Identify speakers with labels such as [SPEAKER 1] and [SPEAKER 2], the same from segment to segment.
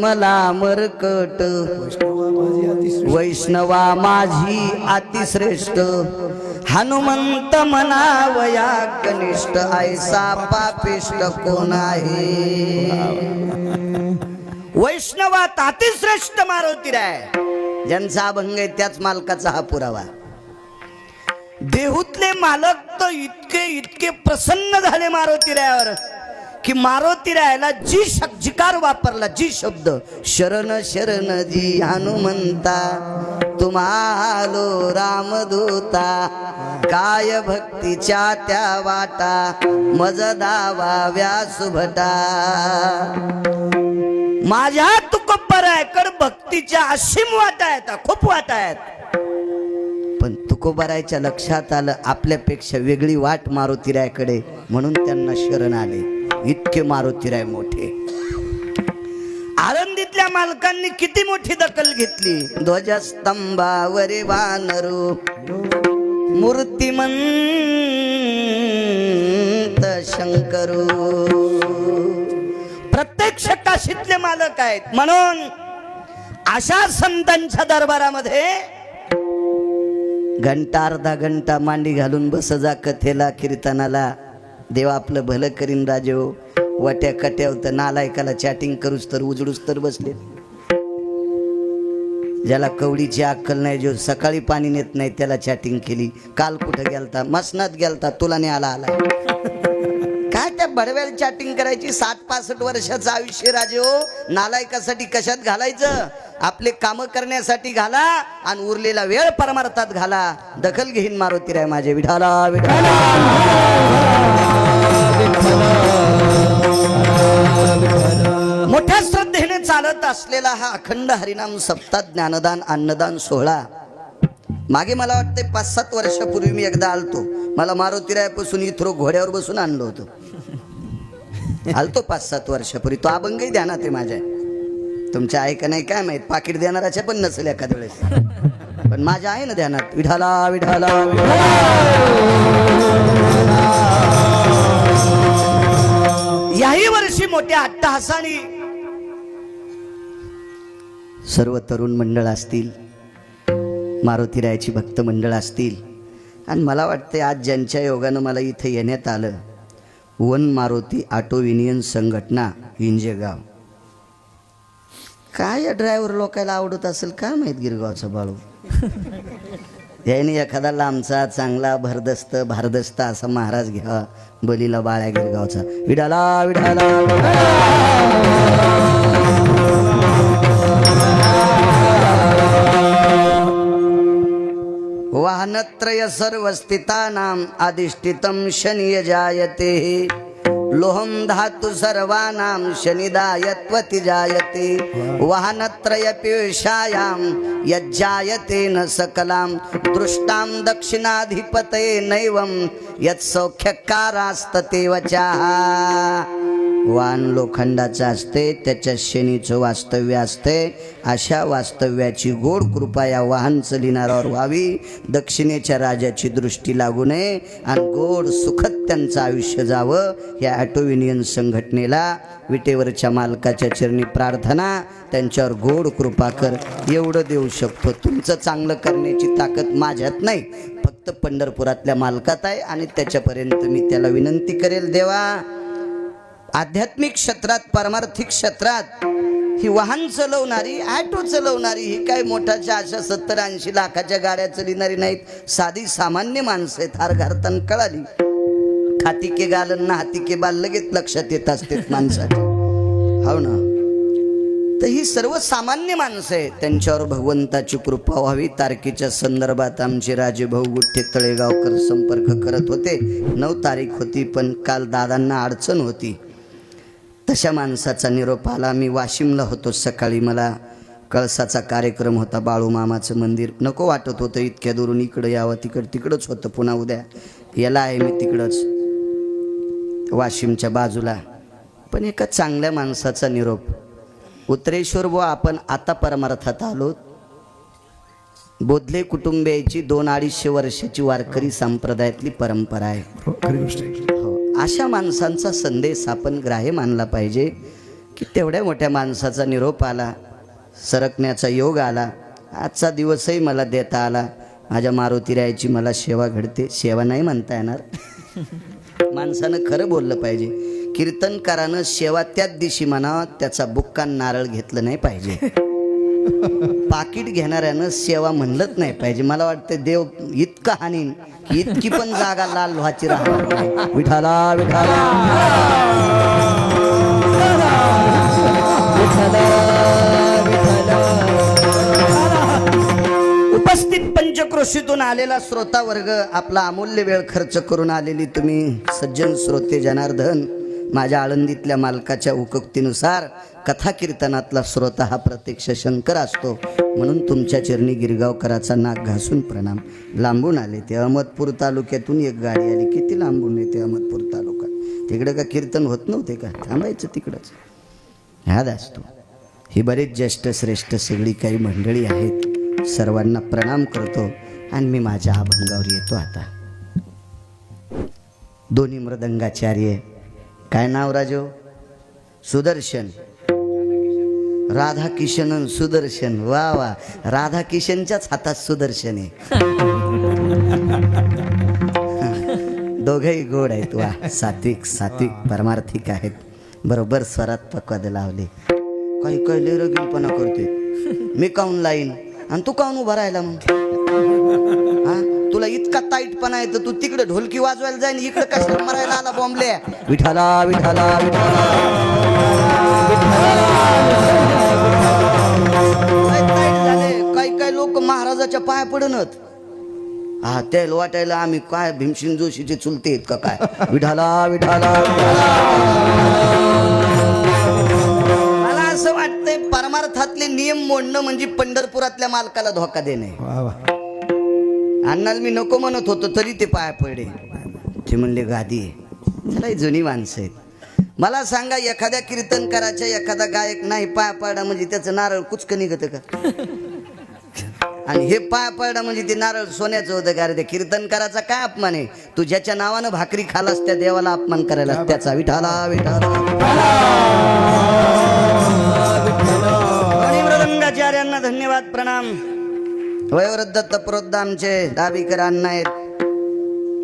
[SPEAKER 1] मला मरकट, वैष्णवा माझी अतिश्रेष्ठ, हनुमंत म्हणावया कनिष्ठ, ऐसा पापिष्ट कोण आहे. वैष्णवात अतिश्रेष्ठ मारुतीराय, ज्यांचा अभंग आहे त्याच मालकाचा हा पुरावा. देहूतले मालक तर इतके इतके प्रसन्न झाले मारुतीरायावर की मारुतीरायाला जिकार वापरला, जी शब्द, शरण शरण जी हनुमंता, तुम्हालो रामदूता, काय भक्तीच्या त्या वाटा, मज दावा व्यासुभटा. माझ्या तुकोबरायकड भक्तीच्या असीम वाटा आहेत, खूप वाटा आहेत. पण तुकोबरायच्या लक्षात आलं आपल्यापेक्षा वेगळी वाट मारुतीरायकडे, म्हणून त्यांना शरण आले. इतके मारुतीराय मोठे. आळंदीतल्या मालकांनी किती मोठी दखल घेतली. ध्वजस्तंभावरे वानरू, मूर्तिमंत शंकरू. प्रत्यक्ष काशीतले मालक आहेत. म्हणून अशा संतांच्या दरबारामध्ये घंटा अर्धा घंटा मांडी घालून बस जा कथेला, कीर्तनाला. देवा आपलं भलं करीन राजे हो. वाट्या कट्याव तर नालायकाला चॅटिंग करूच तर उजडूच तर बसले. ज्याला कवडीची अक्कल नाही, जो सकाळी पाणी नेत नाही, त्याला चॅटिंग केली. काल कुठं गेलता? मसनात गेलता, तुला नाही आला. काय त्या बडव्याला चॅटिंग करायची? 60-65 वर्षाचं आयुष्य राजे हो. नालायकासाठी कशात घालायचं? आपले काम करण्यासाठी घाला आणि उरलेला वेळ परमार्थात घाला. दखल घेईन मारुतीराय माझे. विठाला विठाला. मोठ्या श्रद्धेने चालत असलेला हा अखंड हरिनाम सप्ताह ज्ञानदान अन्नदान सोहळा. मागे मला वाटते 5-7 वर्षापूर्वी मी एकदा आलतो. मला मारुतीरायापासून इथरो घोड्यावर बसून आणलं होतं. आलतो 5-7 वर्षापूर्वी. तो अभंगही ध्यानात आहे माझ्या. तुमच्या आहे का नाही काय माहित, पाकिट देणाराच्या पण नसेल एखाद्या वेळेस, पण माझ्या आहे ना ध्यानात. विठाला विठाला. याही वर्षी मोठ्या अट्टहासाने सर्व तरुण मंडळ असतील, मारुतीरायाची भक्त मंडळ असतील, आणि मला वाटते आज ज्यांच्या योगानं मला इथे येण्यात आलं, वन मारुती ऑटो युनियन संघटना हिंजेगाव. काय या ड्रायव्हर लोकांना आवडत असेल काय माहित गिरगावचा बाळू. याने एखादा लांबचा चांगला भरदस्त भारदस्त असा महाराज घ्यावा, बलीला बाळ्या गिरगावचा. विडाला विडाला. वाहनत्रय सर्वस्थितानां अधिष्ठितं शनि जायते, लोहम धातु सर्वानां शनिदायत्वति जायते, वाहनत्रय पीयूषायां यज्जायते न सकलां, दृष्टां दक्षिणाधिपतये नैवं यत्सौख्यकारास्ततेव चाह. वाहन लोखंडाचं असते, त्याच्या शनीचं वास्तव्य असते. अशा वास्तव्याची गोड कृपा या वाहन चलिणाऱ्यावर व्हावी, दक्षिणेच्या राजाची दृष्टी लागू नये आणि गोड सुखद त्यांचं आयुष्य जावं. या ऑटो युनियन संघटनेला विटेवरच्या मालकाच्या चरणी प्रार्थना, त्यांच्यावर गोड कृपा कर, एवढं देऊ शकतो. तुमचं चांगलं करण्याची ताकद माझ्यात नाही, फक्त पंढरपुरातल्या मालकात आहे आणि त्याच्यापर्यंत मी त्याला विनंती करेल. देवा, आध्यात्मिक क्षेत्रात, पारमार्थिक क्षेत्रात ही वाहन चालवणारी, ऑटो चालवणारी, ही काय मोठाच्या अशा 70-80 लाखाच्या गाड्या चालविणारी नाहीत. साधी सामान्य माणसं आहेत. हार घालताना कळाली. खाती के गालन ना हाती के बाल लगेच लक्षात येत असते माणसाच्या. हो ना. तर ही सर्वसामान्य माणसं आहेत. त्यांच्यावर भगवंताची कृपा व्हावी. तारखेच्या संदर्भात आमचे राजे भाऊ गुठ्ठे तळेगावकर संपर्क करत होते. 9 तारीख होती, पण काल दादांना अडचण होती. तशा माणसाचा निरोप आला. मी वाशिमला होतो. सकाळी मला कळसाचा कार्यक्रम होता, बाळूमामाचं मंदिर. नको वाटत होतं इतक्या दुरून इकडं यावं. तिकडंच होतं. पुन्हा उद्या याला आहे मी तिकडंच वाशिमच्या बाजूला. पण एका चांगल्या माणसाचा निरोप. उत्तरेश्वर बुवा, आपण आता परमार्थात आलो. बोधले कुटुंबियाची 200-250 वर्षाची वारकरी संप्रदायातली परंपरा आहे. अशा माणसांचा संदेश आपण ग्राह्य मानला पाहिजे. की तेवढ्या मोठ्या माणसाचा निरोप आला, सरकण्याचा योग आला. आजचा दिवसही मला देता आला. माझ्या मारुतीरायाची मला सेवा घडते. सेवा नाही म्हणता येणार, माणसानं खरं बोललं पाहिजे. कीर्तनकारानं सेवा त्याच दिवशी म्हणावं, त्याचा बुक्का नारळ घेतलं नाही पाहिजे. पाकिट घेणाऱ्यानं सेवा म्हणलंच नाही पाहिजे. मला वाटतं देव इतका हानीन की इतकी पण जागा लाल व्हायची राहणार नाही. विठाला विठाला उपस्थित पंचक्रोशीतून आलेला श्रोता वर्ग, आपला अमूल्य वेळ खर्च करून आलेली तुम्ही सज्जन श्रोते जनार्दन, माझ्या आळंदीतल्या मालकाच्या उक्तीनुसार कथा कीर्तनातला श्रोता हा प्रत्यक्ष शंकर असतो. म्हणून तुमच्या चरणी गिरगावकराचा नाक घासून प्रणाम. लांबून आले ते, अहमदपूर तालुक्यातून एक गाडी आली. किती लांबून येते अहमदपूर तालुका? तिकडं का कीर्तन होत नव्हते का? थांबायचं तिकडंच, ह्याद असतो. ही बरेच ज्येष्ठ श्रेष्ठ सगळी काही मंडळी आहेत, सर्वांना प्रणाम करतो आणि मी माझ्या अभंगावर येतो. आता दोन्ही मृदंगाचार्य, काय नाव राजो? सुदर्शन, राधा किशन सुदर्शन. वा वा, राधा किशनच्याच हातात सुदर्शन आहे. दोघंही गोड आहेत. वा, सात्विक सात्विक परमार्थिक आहेत. बरोबर स्वरात पक्वाद लावले. काही काही लेरगीलपणा करते. मी काऊन लाईन आणि तू काऊन उभा राहिला? मग हा, तुला इतका ताईटपणा आहे तर तू तिकडे ढोलकी वाजवायला जाईन, इकडे कशाला मरायला आला बॉम्बले? विठाला विठाला विठाला. काही काही लोक महाराजाच्या पाया पडणत. हा, त्याला वाटायला आम्ही काय भीमसिंग जोशीचे चुलते आहेत का काय? विठाला विठाला. मला असं वाटतंय परमार्थातले नियम मोडणं म्हणजे पंढरपुरातल्या मालकाला धोका देणे. अण्णाला मी नको म्हणत होतो तरी ते पाया पडले. ते म्हणले गादी आहे. चला, जुनी माणसं आहेत. मला सांगा, एखाद्या कीर्तनकाराच्या एखादा गायक नाही पाया पडा म्हणजे त्याचं नारळ कुचकं निघतं का? आणि हे पाया पडा म्हणजे ते नारळ सोन्याचं होतं का? रे, त्या कीर्तनकाराचा काय अपमान आहे? तू ज्याच्या नावानं भाकरी खालास त्या देवाला अपमान करायला त्याचा. विठाला विठाला. आणि मृदंगाचार्यांना धन्यवाद प्रणाम. वयोवृद्ध तत्ववृद्ध आमचे दाबीकर अण्णा आहेत.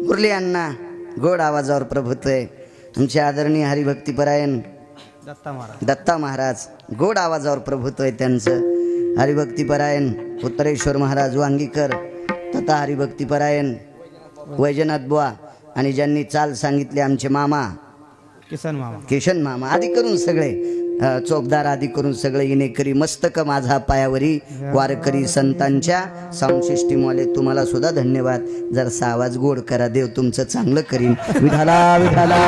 [SPEAKER 1] मुरली अण्णा, गोड आवाजावर प्रभुत्व आहे. आमचे आदरणीय हरिभक्तीपरायण दत्ता महाराज, गोड आवाजावर प्रभुत्व आहे त्यांचं. हरिभक्तीपरायण उत्तरेश्वर महाराज वांगीकर तथा हरिभक्तीपरायण वैजनाथ बुवा, आणि ज्यांनी चाल सांगितली आमचे मामा किशन मामा आदी करून सगळे चोपदार आदी करून सगळे इनेकरी मस्तक माझा पायावरी वारकरी संतांच्या साऊंड सिस्टीमवाले तुम्हाला सुद्धा धन्यवाद. जर आवाज गोड करा, देव तुमचं चांगलं करीन. विठाला विठाला.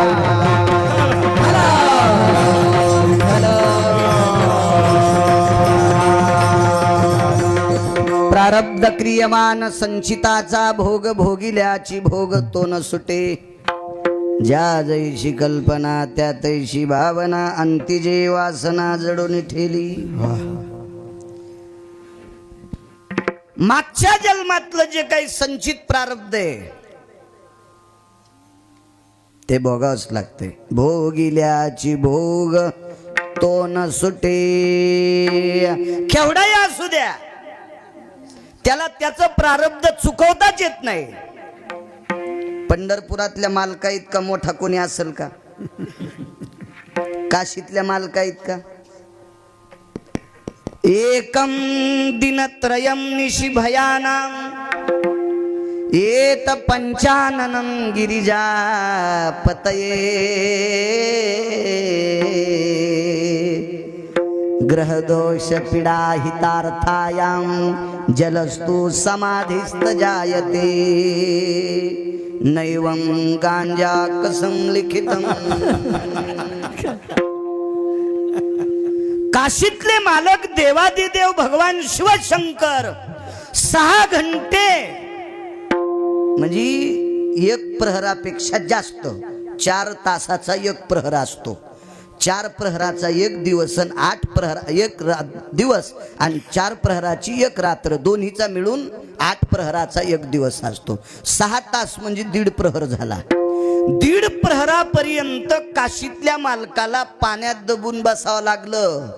[SPEAKER 1] प्रारब्ध क्रियमान संचिताचा भोग भोगिल्याची भोग तो न सुटे. ज्या जैशी कल्पना त्या तैशी भावना, अंतिजे वासना जडून ठेली. मागच्या जन्मातलं जे काही संचित प्रारब्ध आहे ते भोगावंच लागते. भोगिल्याची भोग तो न सुटे. केवढाही असू द्या, त्याला त्याचं प्रारब्ध चुकवताच येत नाही. पंढरपुरातल्या मालका इतका मोठा कोणी असेल का? काशीतल्या मालका इतका? एकम दिनत्रयम निशि भयानाम एत पंचाननम गिरिजा पतये. ग्रहदोष पीडा हितार्थायाम जलस्तु समाधिस्त जायते. नैवं गांजा कसम लिखितम. काशीतले मालक देवादिदेव भगवान शिवशंकर 6 घंटे म्हणजे एक प्रहरापेक्षा जास्त 4 तासाचा एक प्रहर असतो. 4 प्रहराचा एक दिवस आणि 8 प्रहर एक दिवस आणि 4 प्रहराची एक रात्र, दोन्हीचा मिळून 8 प्रहराचा एक दिवस असतो. 6 तास म्हणजे 1.5 प्रहर झाला. दीड प्रहरापर्यंत काशीतल्या मालकाला पाण्यात दबून बसावं लागलं.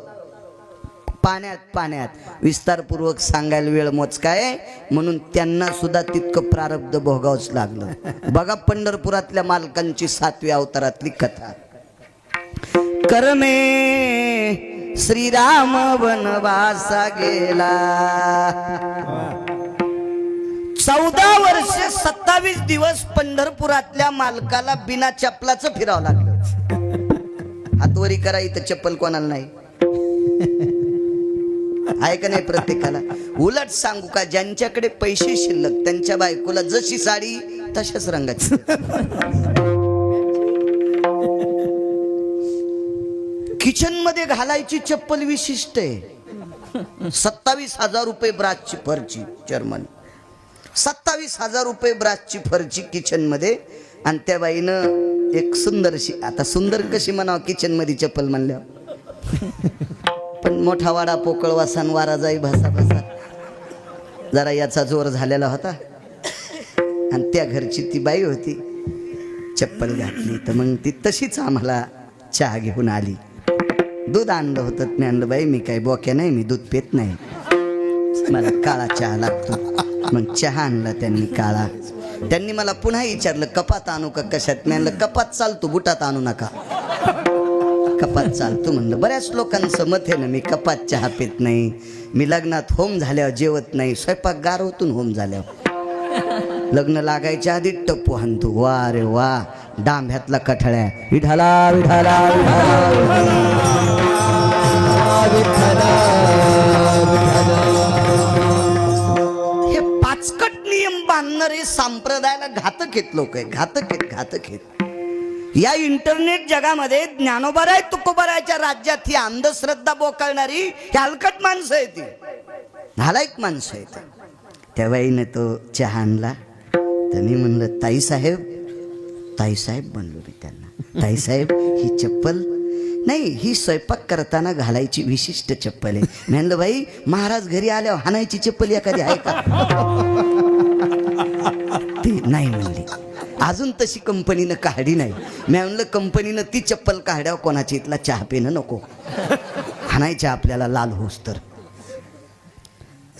[SPEAKER 1] पाण्यात विस्तारपूर्वक सांगायला वेळ मोजकाय, म्हणून त्यांना सुद्धा तितकं प्रारब्ध भोगावंच लागलं. बघा पंढरपुरातल्या मालकांची 7व्या अवतारातली कथा. कर्मे श्रीराम वनवासा गेला, 14 वर्ष 27 दिवस पंढरपुरातल्या मालकाला बिना चप्पलाचं फिरावं लागलं. हातवरी करा, इथं चप्पल कोणाला नाही आहे का नाही प्रत्येकाला. उलट सांगू का, ज्यांच्याकडे पैसे शिल्लक त्यांच्या बायकोला जशी साडी तशाच रंगाची. किचन मध्ये घालायची चप्पल विशिष्ट आहे. 27,000 रुपये ब्रासची फरची जर्मन, 27,000 रुपये ब्रासची फरची किचन मध्ये. आणि त्या बाईनं एक सुंदरशी, आता सुंदर कशी म्हणावं किचन मध्ये चप्पल म्हणल्यावर, पण मोठा वाडा पोकळ वासान वारा जाई भासा भासा जरा याचा जोर झालेला होता. आणि त्या घरची ती बाई होती, चप्पल घातली तर मग ती तशीच आम्हाला चहा घेऊन आली. दूध आणलं होतं, मी आणलं बाई मी काही बोक्या नाही, मी दूध पित नाही, मला काळा चहा लागतो. मग चहा आणला त्यांनी काळा. त्यांनी मला पुन्हा विचारलं कपात आणू का कशात, मी आणलं कपात चालतो, बुटात आणू नका. कपात चालतो म्हणलं. बऱ्याच लोकांचं मत आहे ना, मी कपात चहा पित नाही, मी लग्नात होम झाल्यावर जेवत नाही, स्वयंपाक गारवतून होम झाल्यावर, लग्न लागायच्या आधी टप्पू हाणतो. वा रे वा, डांब्यातला कठळ्या, विठाला विठाला हे पाचकट नियम बांधणारे संप्रदायाला घातक आहेत लोक आहे, घातक आहेत. या इंटरनेट जगामध्ये ज्ञानोबाराय तुकोबारायच्या राज्यात ही अंधश्रद्धा बोकाळणारी हलकट माणसं आहेत, ती नालायक माणसं आहेत. त्या बाईने तो चहा आणला तर मी म्हणलं ताईसाहेब म्हणलो मी त्यांना, ताईसाहेब ही चप्पल नाही, ही स्वयंपाक करताना घालायची विशिष्ट चप्पल आहे. मी म्हणलं बाई महाराज घरी आल्यावर हाणायची चप्पल एखादी आहे का. ती नाही म्हणली, अजून तशी कंपनीनं काढली नाही. मी म्हणलं कंपनीनं ती चप्पल काढ्यावर कोणाची इथला चहा पिणं नको, हाणायच्या आपल्याला लाल होस तर.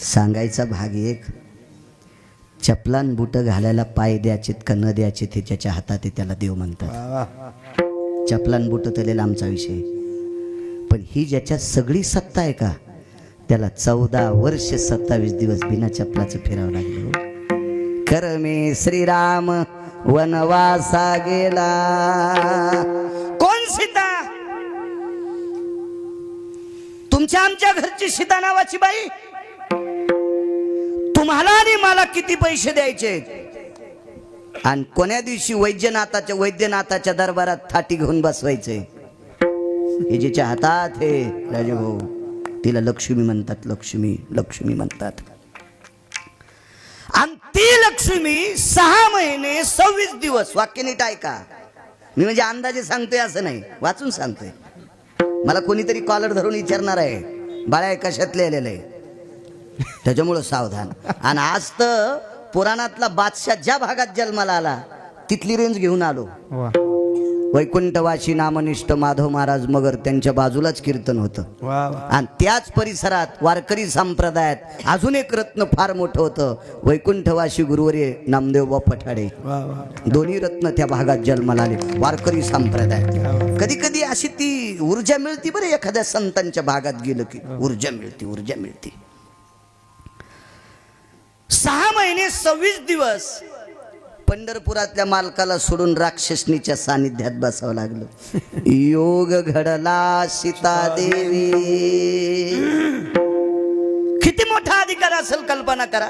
[SPEAKER 1] सांगायचा भाग एक, चपलान बुट घालायला पाय द्यायचेत का न द्यायचे ते ज्याच्या हातात आहे त्याला देव म्हणतात. चपलान बुट तलेल आमचा विषय, पण ही ज्याच्यात सगळी सत्ता आहे का त्याला 14 वर्ष 27 दिवस बिना चपलाचं फिरावं लागलं. कर्मे श्रीराम वनवासा गेला. कोण सीता? तुमच्या आमच्या घरची सीता नावाची बाई. तुम्हाला आणि मला किती पैसे द्यायचे, आणि कोण्या दिवशी वैद्यनाथाच्या दरबारात थाटी घेऊन बसवायचे. हे जिच्या हातात हे राजभाऊ, तिला लक्ष्मी म्हणतात, लक्ष्मी म्हणतात. आणि ती लक्ष्मी 6 महिने 26 दिवस, वाक्य नीट ऐका, मी म्हणजे अंदाजे सांगतोय असं नाही, वाचून सांगतोय. मला कोणीतरी कॉलर धरून विचारणार आहे बाळा कशात लिहिलेलं आहे, त्याच्यामुळं सावधान. आणि आज तर पुराणातला बादशाह ज्या भागात जन्माला आला तिथली रेंज घेऊन आलो. वैकुंठवासी नामनिष्ठ माधव महाराज मगर त्यांच्या बाजूलाच कीर्तन होतं. आणि त्याच परिसरात वारकरी संप्रदायात अजून एक रत्न फार मोठं होतं, वैकुंठवासी गुरुवर्य नामदेव पठाडे. दोन्ही रत्न त्या भागात जन्माला आले वारकरी संप्रदायात. कधी कधी अशी ती ऊर्जा मिळती बरं, एखाद्या संतांच्या भागात गेलं की ऊर्जा मिळती. 6 महिने 26 दिवस पंढरपुरातल्या मालकाला सोडून राक्षसनीच्या सानिध्यात बसावं लागलं. योग घडला सीता देवी. किती मोठा अधिकार असेल कल्पना करा.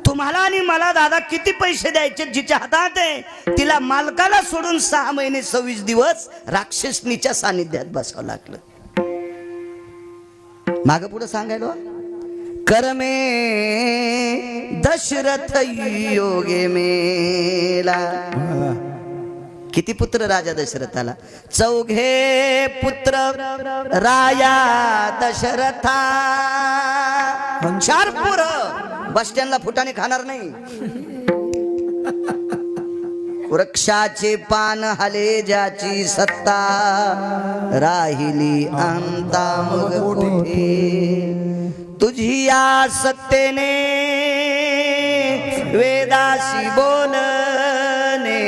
[SPEAKER 1] तुम्हाला आणि मला दादा किती पैसे द्यायचे, जिच्या हातात आहे तिला मालकाला सोडून 6 महिने 26 दिवस राक्षसनीच्या सानिध्यात बसावं लागलं. माग पुढे सांगायला, कर्मे दशरथ योगे मेला. किती पुत्र राजा दशरथाला? 4 पुत्र राया दशरथा. 4 पोरं. बस स्टँडला फुटाने खाणार नाही. वृक्षाचे पान हले ज्याची सत्ता राहिली अंता मग कुठे तुझी या सत्तेने वेदाशी बोलणे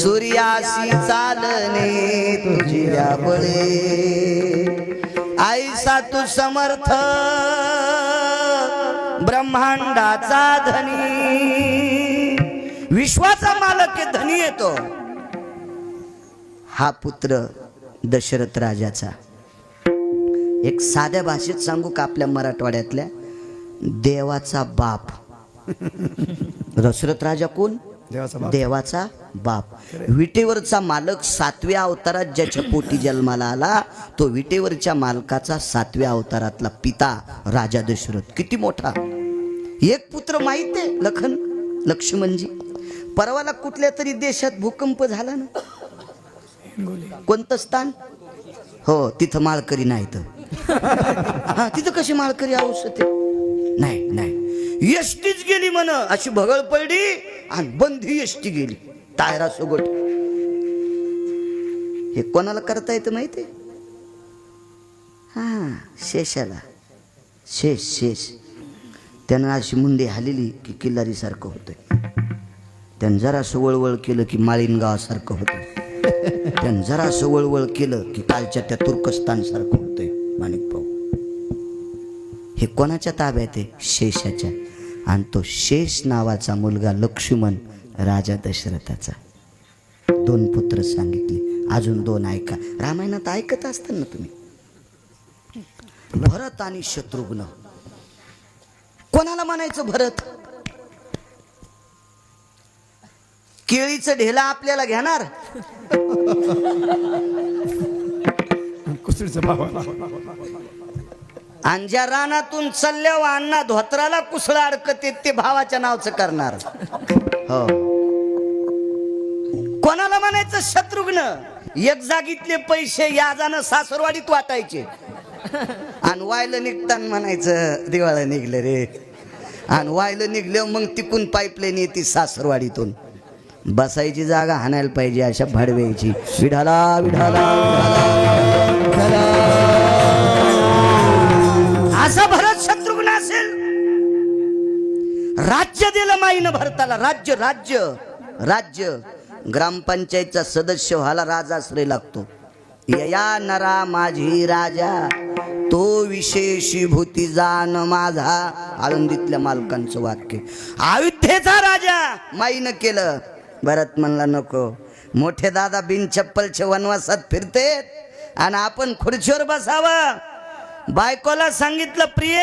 [SPEAKER 1] सूर्याशी चालणे तुझी या बळे ऐसा तू समर्थ ब्रह्मांडाचा धनी विश्वाचा मालक आहे धनी येतो हा पुत्र दशरथ राजाचा एक साध्या भाषेत सांगू का आपल्या मराठवाड्यातल्या देवाचा बाप दशरथ राजा कोण देवाचा बाप विटेवरचा मालक 7व्या अवतारात ज्याच्या पोटी जन्माला आला तो विटेवरच्या मालकाचा 7व्या अवतारातला पिता राजा दशरथ किती मोठा एक पुत्र माहित आहे लक्ष्मणजी परवाला कुठल्या तरी देशात भूकंप झाला ना कोणतं स्थान हो तिथं माळकरी नाही तर हा तिथं कशी माळकरी आवश्यक नाही नाही एसटीच गेली म्हण अशी भगळ पडली आणि बंदी एसटी गेली टायरा सोबत हे कोणाला करता येतं माहिती हा शेषाला शेष त्यानं अशी मुंडी हालेली की किल्लारी सारखं होतंय त्यानं जरासं वळवळ केलं की माळीन गावासारखं होतं त्यानं जरासं वळवळ केलं की कालच्या त्या तुर्कस्तान सारखं होतंय माणिकभाऊ हे कोणाच्या ताब्यात आहे शेषाच्या आणि तो शेष नावाचा मुलगा लक्ष्मण राजा दशरथाचा 2 पुत्र सांगितले अजून 2 ऐका रामायणात ऐकत असतात ना तुम्ही भरत आणि शत्रुघ्न कोणाला म्हणायचं भरत केळीचं ढेला आपल्याला घेणार आणि ज्या रानातून चालल्यावर अण्णा धोत्राला कुसळा अडकत ते भावाच्या नावचं करणार हो कोणाला म्हणायचं शत्रुघ्न एक जागीतले पैसे याजानं सासरवाडीत वाटायचे आणि वायलं निघताना म्हणायचं दिवाळं निघलं रे आणि वायलं निघलं मग तिकून पाईपलाईन येते सासरवाडीतून बसायची जागा हाणायला पाहिजे अशा भाडव्याची विढाला विढाला असा भरत शत्रुघ्न असेल राज्य दिलं माईनं भरताला राज्य राज्य राज्य ग्रामपंचायतचा सदस्य व्हायला राजाश्रय लागतो या नरा माझी राजा तो विशेषीभूती जाण माझा आळंदीतल्या मालकांचं वाक्य अयोध्येचा राजा माईनं केलं भरत म्हणला नको मोठे दादा बिन चप्पलचे वनवासात फिरतेत आणि आपण खुर्चीवर बसावं बायकोला सांगितलं प्रिय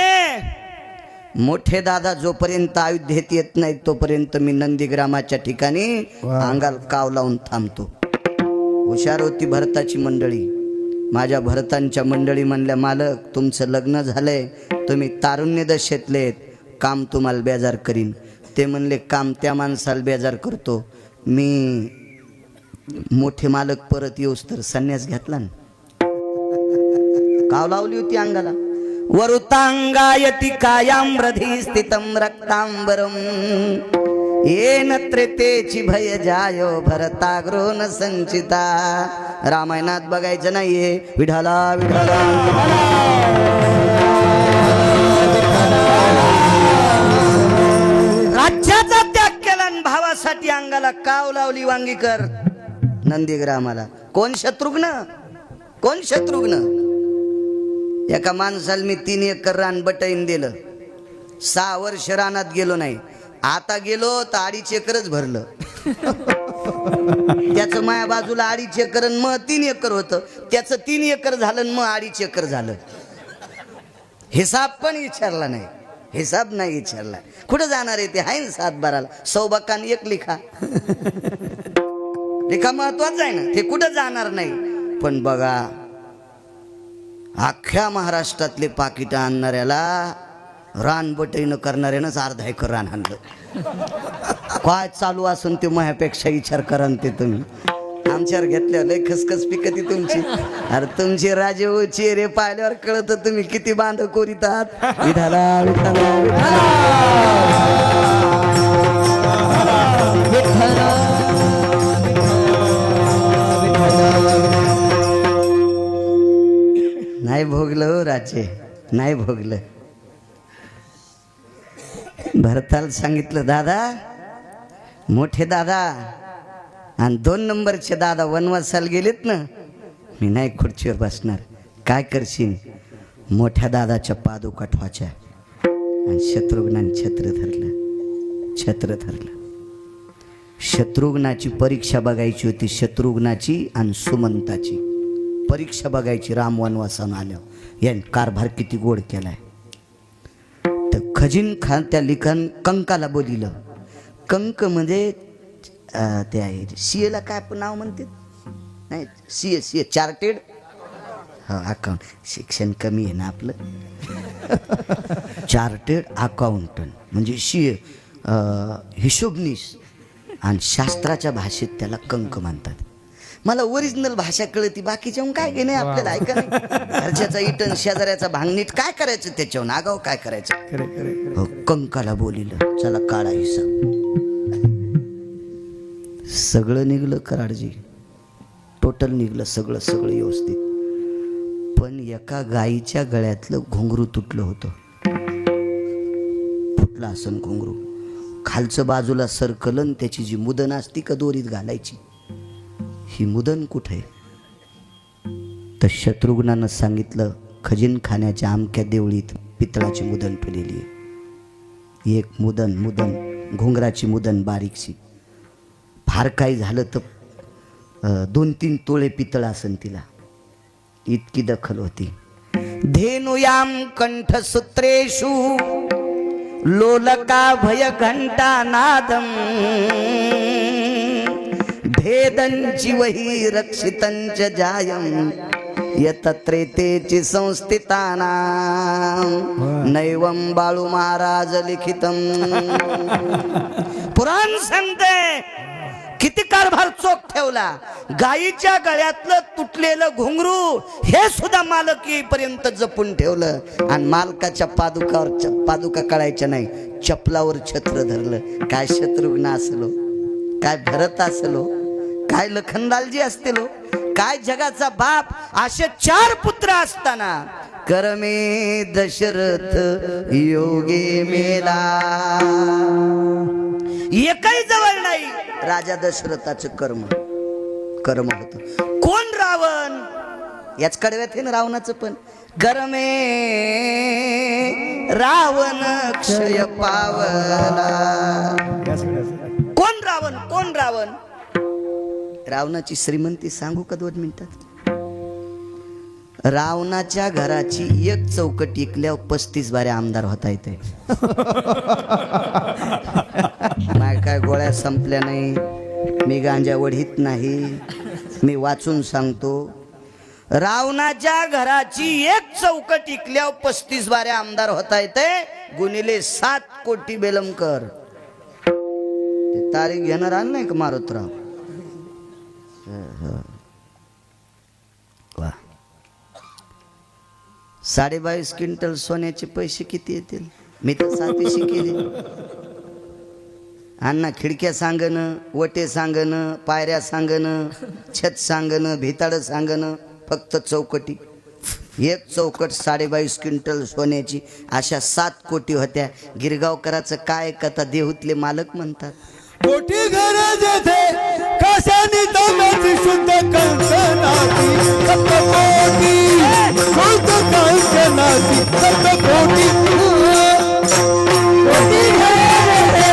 [SPEAKER 1] मोठे दादा जोपर्यंत अयोध्येत येत नाही तोपर्यंत मी नंदीग्रामाच्या ठिकाणी अंगाला काव लावून थांबतो हुशार होती भरताची मंडळी माझ्या भरतांच्या मंडळी म्हणल्या मालक तुमचं लग्न झालंय तुम्ही तारुण्य दशेतलेत काम तुम्हाला बेजार करीन ते म्हणले काम त्या माणसाला बेजार करतो मी मोठे मालक परत येऊस तर संन्यास घेतला ना काव लावली होती अंगाला वरुतांगायति कायां रधी स्थितं रक्तांबरम येन त्रेतेची भय जायो भरताग्रो न संचिता रामायणात बघायचं नाहीये विढाला विढाला राज्याचा त्याग केला आणि भावासाठी अंगाला काव लावली वांगीकर नंदीग्रामाला कोण शत्रुघ्न कोण शत्रुघ्न एका माणसाला मी 3 एकर रान बटाईन दिलं 6 वर्ष रानात गेलो नाही आता गेलो तर 2.5 एकरच भरलं त्याचं माया बाजूला 2.5 एकर आणि मग 3 एकर होतं त्याचं 3 एकर झालं आणि मग 2.5 एकर झालं हिसाब पण विचारला नाही हिसाब नाही विचारला कुठं जाणार आहे ते आहे ना 7-12ला सौबकान 1 लिखा लिखा महत्वाचं आहे ना ते कुठं जाणार नाही पण बघा अख्ख्या महाराष्ट्रातले पाकिट आणणाऱ्याला रान बटईनं करणाऱ्यानंच 1/2 एकर रान आणलं काय चालू असून ते माझ्यापेक्षा विचार करा ते तुम्ही आमच्यावर घेतल्यावर लय खसखस पिकती तुमची अरे तुमची राजे चेहरे पाहिल्यावर कळत तुम्ही किती बांध कोरितात विठाला विठाला विठाला राज्य नाही भोगलं. भरताला सांगितलं, दादा, मोठे दादा आणि 2 नंबरचे दादा वनवासाला गेलेत ना, मी नाही खुर्चीवर बसणार. काय करशील? मोठ्या दादाच्या पादुका ठेवायच्या. आणि शत्रुघ्नाने छत्र धरलं. शत्रुघ्नाची परीक्षा बघायची होती, शत्रुघ्नाची आणि सुमंताची परीक्षा बघायची. राम वनवासानं आल्यावर याने कारभार किती गोड केलाय. तर खजिन खान त्या लिखाण कंकाला बोलिलं. कंक म्हणजे ते आहे सीएला काय पण नाव म्हणते नाही, सीए चार्टेड अकाउंट. शिक्षण कमी आहे ना आपलं. चार्टेड अकाउंटंट म्हणजे सीए, हिशोबनीस. आणि शास्त्राच्या भाषेत त्याला कंक म्हणतात. मला ओरिजिनल भाषा कळती, बाकीच्या काय घे नाही आपल्याला. ऐका नाही, घरच्याचा इटन शेजाऱ्याचा भांगनीट काय करायचं, त्याच्यावर आगाव काय करायचं. हो, कंकाला बोलिलं, चला काढा हिसाब. सगळं निघलं कराडजी, टोटल निघलं सगळं व्यवस्थित. पण एका गाईच्या गळ्यातलं घुंगरू तुटलं होतं. फुटलं असं घुंगरू. खालचं बाजूला सरकलन, त्याची जी मुदन असती का दोरीत घालायची, ही मुदन कुठे? तर शत्रुघ्नानं सांगितलं, खजिन खाण्याच्या अमक्या देवळीत पितळाची मुदन ठेवलेली आहे. एक मुदन घुंगराची मुदन बारीकशी. फार काही झालं तर 2-3 तोळे पितळ असन तिला, इतकी दखल होती. धेनुयाम कंठसूत्रेषु लोलका भय घंटा नादम भेदंची वही रक्षितंच जायम यतत्रेतेची संस्थिताना नैवम बाळू महाराज लिखितम. पुराण सांगते किती कारभार चोख ठेवला. गायीच्या गळ्यातलं तुटलेलं घुंगरू हे सुद्धा मालक येईपर्यंत जपून ठेवलं. आणि मालकाच्या पादुका कळायच्या नाही, चपलावर छत्र धरलं. काय शत्रुघ्न असलो, काय भरत असलो, काय लखनलालजी असतेलो, काय जगाचा बाप. असे 4 पुत्र असताना करमे दशरथ योगे मेला. एकही जवळ नाही. राजा दशरथाचं कर्म होत. कोण? रावण. याच कडव्यात आहे ना रावणाचं पण. गरमे रावण क्षय पावला. कोण रावण? रावणाची श्रीमंती सांगू का 2 मिनिटात? रावणाच्या घराची 1 चौकट इकल्यावर 35 बारे आमदार होता येते. काय गोळ्या संपल्या नाही, मी गांजा वढीत नाही, मी वाचून सांगतो. रावणाच्या घराची 1 चौकट इकल्यावर 35 बारे आमदार होता येते. गुणिले 7 कोटी बेलमकर. ते तारीख घेणार आलं नाही का मारुतराव? वा. 22.5 क्विंटल सोन्याचे पैसे किती येतील? मी तर 700 केले. अण्णा खिडक्या सांगणं, वटे सांगणं, पायऱ्या सांगणं, छत सांगणं, भिताडं सांगणं, फक्त चौकटी. 1 चौकट 22.5 क्विंटल सोन्याची. अशा 7 कोटी होत्या. गिरगावकराचं काय कथा देहूतले मालक म्हणतात.
[SPEAKER 2] कोटी घर जेथे कशानी दमाची शुद्ध कंकणाची सप्त कोटी शुद्ध कंकणाची सप्त कोटी. कोटी घर जेथे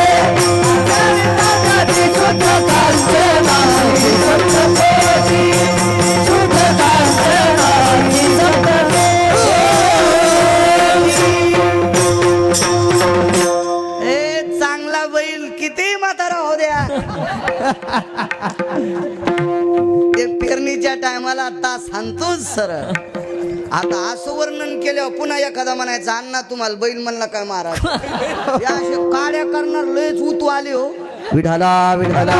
[SPEAKER 2] कशानी दमाची शुद्ध कंकणाची सप्त कोटी शुद्ध कंकणाची सप्त कोटी.
[SPEAKER 1] ए चांगला बैल किती म्हातारा हो द्या. ते पेरणीच्या टायमाला आता सांगतोच सर. आता असं वर्णन केल्यावर पुन्हा एखादा म्हणायचा, अण्णा तुम्हाला बैल म्हणला काय महाराज? या असे काड्या करणार लयच उतू आले हो. विठाला विठाला.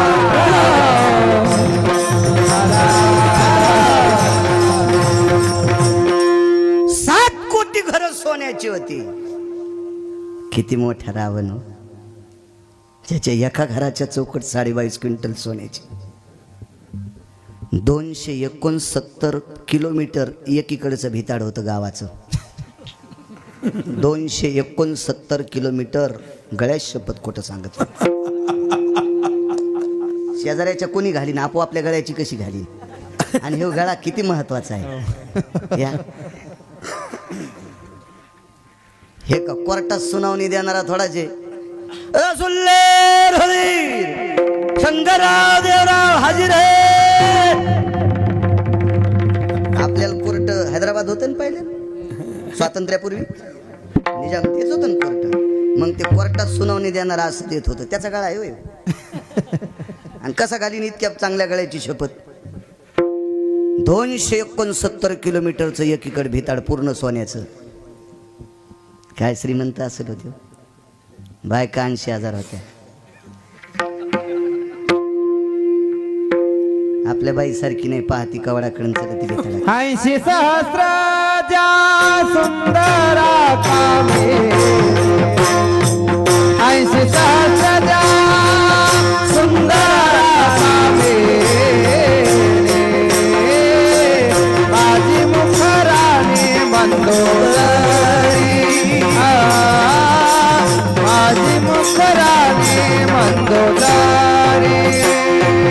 [SPEAKER 1] 7 कोटी घर सोन्याची होती. किती मोठा रावण हो. ज्याच्या एका घराच्या चौकट 22.5 क्विंटल सोन्याची. 269 किलोमीटर एकीकडचं भिताड होतं गावाचं. 269 किलोमीटर गळ्यात शपथ खोटं सांगत. शेजाऱ्याच्या कोणी घालीन आपोआपल्या गळ्याची कशी घालीन. आणि हे गळा किती महत्वाचा आहे. या हे का कोर्टात सुनावणी देणारा थोडाचे रसुल्लेर हरीर शंकरराव देवराव हाजीर आहे. आपल्याला कोर्ट हैदराबाद होतं ना पहिले स्वातंत्र्यापूर्वी निजाम तेच होतं ना कोर्ट. मग ते कोर्टात सुनावणी देणारा असं देत होतं. त्याचा गळा आहे होय. आणि कसा घालीन इतक्या चांगल्या गळ्याची शपथ. 269 किलोमीटरचं एकीकडे भिताड पूर्ण सोन्याचं. काय श्रीमंत असेल होते. बायका 80,000 होत्या. आपल्या बाई सारखी नाही पाहती कवडाकडून चलती भिताड.
[SPEAKER 2] 80 सहस्राच्या सुंदरा कामे 80 सहस्राच्या सुंदरा कामे माझी मुखराणी मंदोदरी माझी मुखराणी मंदोदरी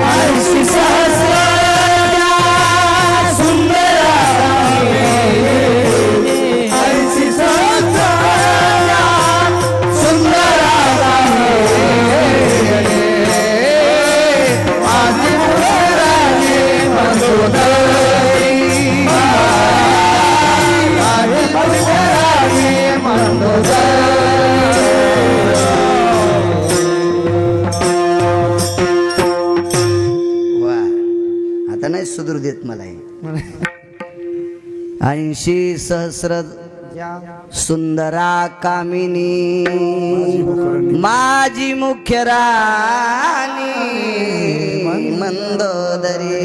[SPEAKER 2] 80 सहस्राच्या सुंदरा कामे 80 सहस्राच्या सुंदरा कामे माझी मुखराणी मंदोदरी माझी मुखराणी मंदोदरी.
[SPEAKER 1] वा आता नाही सुधरू देत मला हे. 80 सहस्र सुंदरा कामिनी माझी मुख्य राणी मंदोदरी.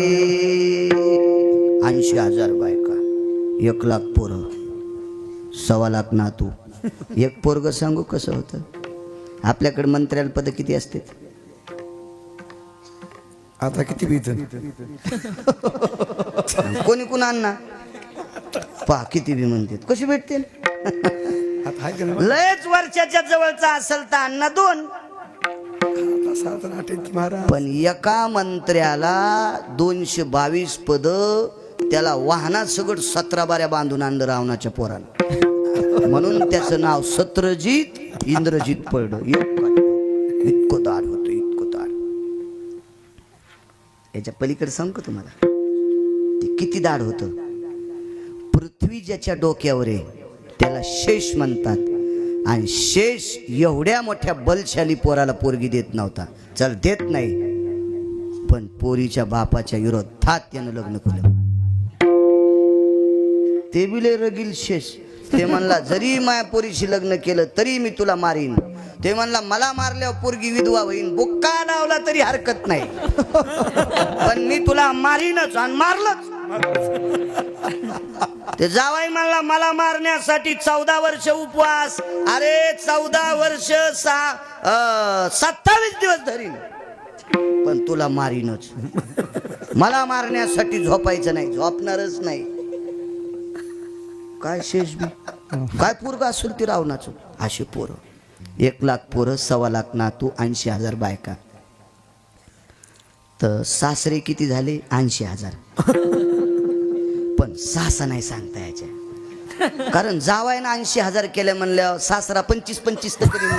[SPEAKER 1] 80,000 बायका 1,00,000 पोरं 1,25,000 नातू. एक पोरग सांगू कसं होतं. आपल्याकडे मंत्र्याला पद किती असते.
[SPEAKER 2] आता किती भीत
[SPEAKER 1] कोणी कोण आणणार पहा किती बी म्हणतात. कशी भेटते. लयच वर्षाच्या जवळचा असेल तर अण्णा 2. पण एका मंत्र्याला 222 पद. त्याला वाहनात सगळं 17 बाऱ्या बांधून आणलं रावणाच्या पोराला. म्हणून त्याचं नाव सत्रजित इंद्रजित पडलं. इतकं दाढ होतं इतकं दाढ. याच्या पलीकडे सांगू का तुम्हाला ते किती दाढ होतं. पृथ्वी ज्याच्या डोक्यावर आहे त्याला शेष म्हणतात. आणि शेष एवढ्या मोठ्या बलशाली पोराला पोरगी देत नव्हता. चल देत नाही पण पोरीच्या बापाच्या विरोधात त्यानं लग्न केलं. ते बिले रगील शेष. ते म्हणला जरी माया पोरीशी लग्न केलं तरी मी तुला मारीन. ते म्हणला मला मारल्यावर पोरगी विधवा होईन. बुक्का लावला तरी हरकत नाही पण मी तुला मारीनच. आणि मारलंच. ते जावाई म्हणला मला मारण्यासाठी 14 वर्ष उपवास. अरे 14 वर्ष 27 दिवस धरीन पण तुला मारीनच. मला मारण्यासाठी झोपायचं नाही. झोपणारच नाही. काय शेष बी काय पोरग असेल ते रावणाचं. असे पोरं 1,00,000 पोरं 1,25,000 नातू 80,000 बायका. तर सासरे किती झाले 80,000. पण सासा नाही सांगता याच्या. कारण जावायनं 80,000 केल्या म्हणल्यावर सासरा 25-25 तर करीन.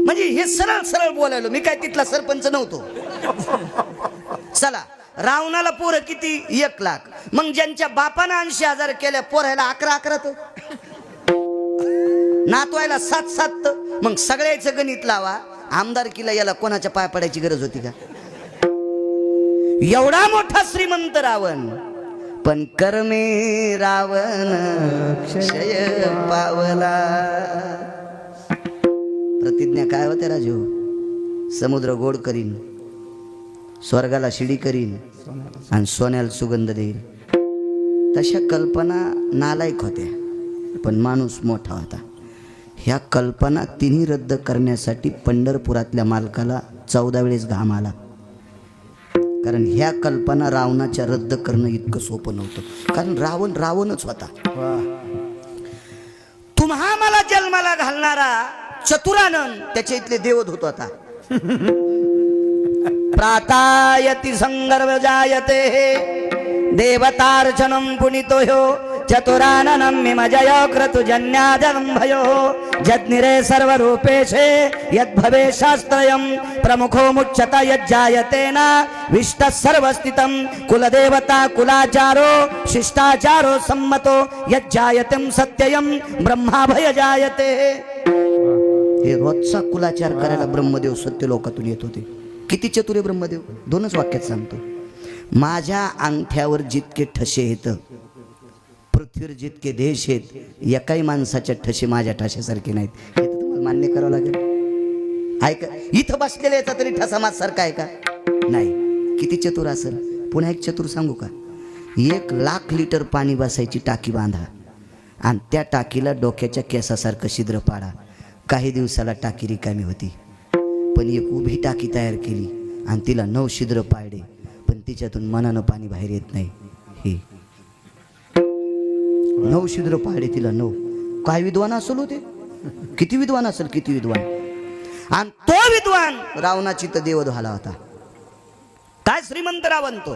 [SPEAKER 1] म्हणजे हे सरळ सरळ बोलायलो. मी काय तिथला सरपंच नव्हतो. चला रावणाला पोरं किती 1,00,000. मग ज्यांच्या बापानं 80,000 केल्या पोरायला 11-11 तर नातवायला 7-7 तर मग सगळ्याचं गणित लावा. आमदारकीला याला कोणाच्या पाय पडायची गरज होती का. एवढा मोठा श्रीमंत रावण पण कर्मे रावण क्षय पावला. प्रतिज्ञा काय होत्या राजू. समुद्र गोड करीन स्वर्गाला शिडी करीन आणि सोन्याला सुगंध देईल. तशा कल्पना नालायक होत्या पण माणूस मोठा होता. ह्या कल्पना तिन्ही रद्द करण्यासाठी पंढरपुरातल्या मालकाला 14 वेळेस घाम आला. कारण ह्या कल्पना रावणाच्या रद्द करणं इतकं सोपं नव्हतं. कारण रावणच होता. रावणाला जन्माला घालणारा चतुरानन त्याच्या इथले देवदूत होता. प्रातायति संदर्भ जायते देवतार्चनं पुनितो ह्यो चतुराननं मिमजय क्रतुजन्यादम्भयो जज्ञिरे सर्वरूपेशे यद्भवे शास्त्रयं प्रमुखो मुच्यत यज्जायते न विष्टः सर्वस्थितं कुलदेवता कुलाचारो शिष्टाचारो सम्मतो यज्जायतं सत्ययं ब्रह्माभय जायते. हे रोजचा कुलाचार करायला ब्रह्मदेव सत्य लोकातून येत होते. किती चतुर आहे ब्रह्मदेव, दोनच वाक्यात सांगतो. माझ्या अंगठ्यावर जितके ठसे आहेत पृथ्वीवर जितके देश आहेत, एकाही माणसाच्या ठसे माझ्या ठशासारखे नाहीत. हे तर तुम्हाला मान्य करावं लागेल. ऐका, इथं बसलेला याचा तरी ठसा माझ्यासारखा आहे का? नाही. किती चतुर असेल. पुन्हा एक चतुर सांगू का? 1,00,000 लिटर पाणी बसायची टाकी बांधा आणि त्या टाकीला डोक्याच्या केसासारखं छिद्र पाडा. काही दिवसाला टाकी रिकामी होती. पण एक उभी टाकी तयार केली आणि तिला 9 छिद्र पाडले, पण तिच्यातून मनानं पाणी बाहेर येत नाही. हे 9 छिद्र पाडले तिला 9. काय विद्वान असेल होते, किती विद्वान असेल, किती विद्वान. आणि तो विद्वान रावणाची तर देव झाला होता. काय श्रीमंत रावण तो.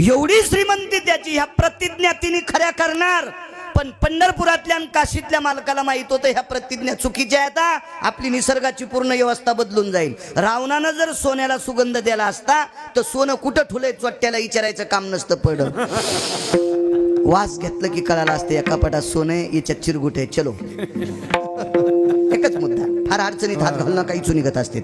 [SPEAKER 1] एवढी श्रीमंती त्याची, ह्या प्रतिज्ञा तिने खऱ्या करणार. पण पंढरपुरातल्या आणि काशीतल्या मालकाला माहित होतं ह्या प्रतिज्ञा चुकीच्या आहेत. आपली निसर्गाची पूर्ण व्यवस्था बदलून जाईल. रावणानं जर सोन्याला सुगंध दिला असता तर सोनं कुठं ठुलंय चोट्ट्याला विचारायचं काम नसतं पडलं. वास घेतलं की कळालं असतं एका पटात सोने याच्यात चिरगुट आहे. चलो, एकच मुद्दा. फार अडचणीत हात घालणं काही चुनी निघत असते.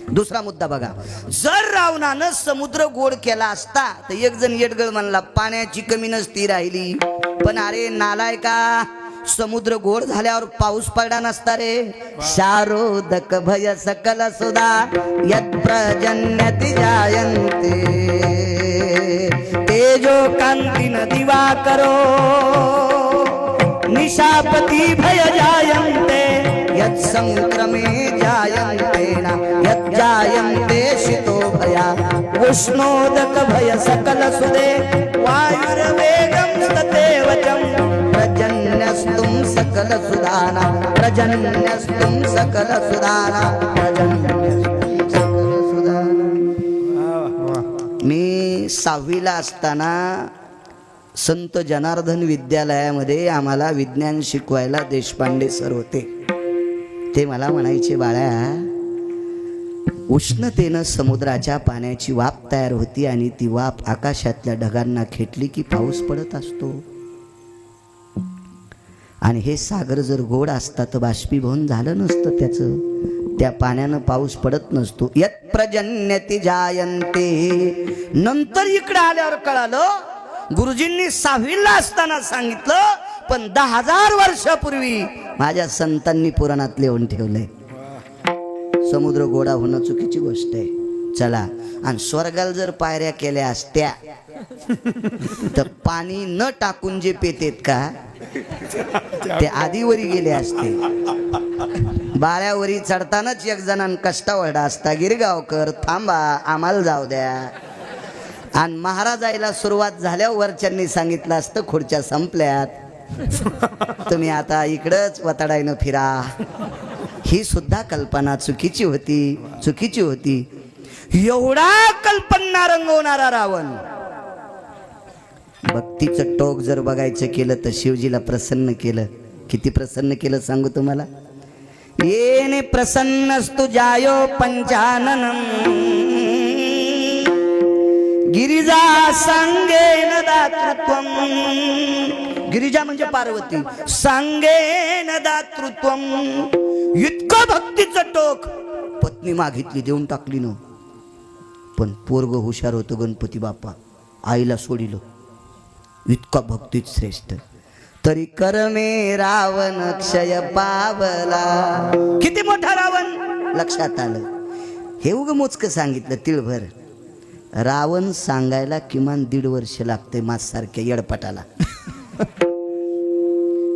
[SPEAKER 1] दुसरा मुद्दा बघा. जर रावणानं समुद्र गोड केला असता तर एक जण येडगळ म्हणला पाण्याची कमी नसती राहिली. पण अरे नालाय का, समुद्र गोड झाल्यावर पाऊस पडला नसता रे. शारोदक भय सकल सुधा यत् प्रजन्यति जायन्ते तेजो कांती दिवा करो निशापति भय जायन्ते यत् संक्रमे जायन्ते न यत् जायन्ते शितो भया उष्णोदक भय सकल सुदे वायुर्वेगं तदेवचं प्रजन्यस्तुं सकल सुदाना प्रजन्यस्तुं सकल सुदाना प्रजन्यस्तुं सकल सुदाना. मी 6वीला असताना संत जनार्दन विद्यालयामध्ये आम्हाला विज्ञान शिकवायला देशपांडे सर होते. ते मला म्हणायचे, बाळा, उष्णतेनं समुद्राच्या पाण्याची वाफ तयार होती आणि ती वाफ आकाशातल्या ढगांना खेटली की पाऊस पडत असतो. आणि हे सागर जर गोड असता तर बाष्पीभवन झालं नसतं त्याचं. त्या पाण्यानं पाऊस पडत नसतो. यत् प्रजन्यति जायन्ते. नंतर इकडे आल्यावर कळालं, गुरुजींनी 6वीला असताना सांगितलं, पण 10,000 वर्षापूर्वी माझ्या संतांनी पुराणात लिहून ठेवलंय. समुद्र गोडा होणं चुकीची गोष्ट आहे. चला, आणि स्वर्गाला जर पायऱ्या केल्या असत्या तर पाणी न टाकून जे पेतेत का ते आधीवरी गेले असते. बाळ्यावरी चढतानाच एक जणांना कष्टावडा असता, गिरगावकर थांबा आम्हाला जाऊ द्या. आणि महाराजायला सुरुवात झाल्यावर वरच्यांनी सांगितलं असतं खुर्च्या संपल्यात, तुम्ही आता इकडंच वताडायनं फिरा. ही सुद्धा कल्पना चुकीची होती. एवढा कल्पना रंगवणारा रावण. भक्तीचं टोक जर बघायचं केलं तर शिवजीला प्रसन्न केलं. किती प्रसन्न केलं सांगू तुम्हाला. येने प्रसन्नस्तु जायो पंचाननम गिरिजा सांगेन दातृत्वम. गिरिजा म्हणजे पार्वती. सांगेन दातृत्वम. इतकं भक्तीचं टोक. पत्नी मागितली देऊन टाकली न. पण पोरग हुशार होतं गणपती बाप्पा, आईला सोडिलं. इतका भक्तीत श्रेष्ठ. तरी करमे रावण क्षय पावला. किती मोठा रावण लक्षात आलं. हे उग मोजकं सांगितलं तिळभर. रावण सांगायला किमान 1.5 वर्ष लागते माझ्यासारख्या येडपटाला.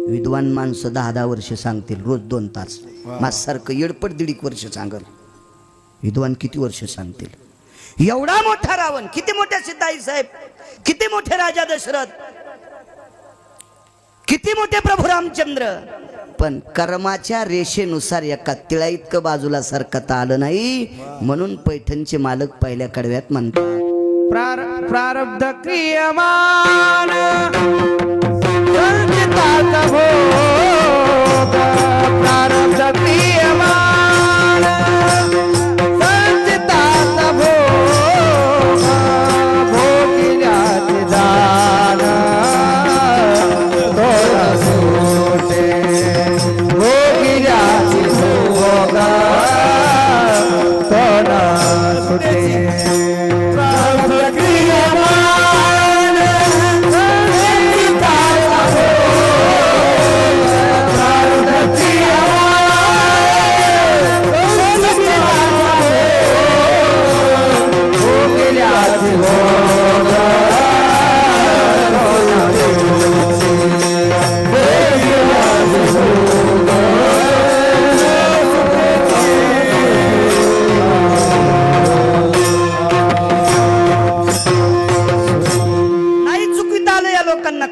[SPEAKER 1] विद्वान माणसं 10-10 वर्ष सांगतील, रोज 2 तास. माझ्यासारखं येडपट 1.5 वर्ष सांगल. विद्वान किती वर्ष सांगतील. एवढा मोठा रावण. किती मोठ्या सीताई साहेब, किती मोठे राजा दशरथ, किती मोठे प्रभू रामचंद्र, पण कर्माच्या रेषेनुसार एका तिळा इतकं बाजूला सरकता आलं नाही, म्हणून पैठणचे मालक पहिल्या कडव्यात म्हणतात
[SPEAKER 2] प्रारब्ध क्रियमान संचिताचा भोग, प्रारब्ध क्रियमान संचिताचा भोग, भोगिल्याचे दान थोडा सुटे, भोगिल्याचे भोग थोडा सुटे.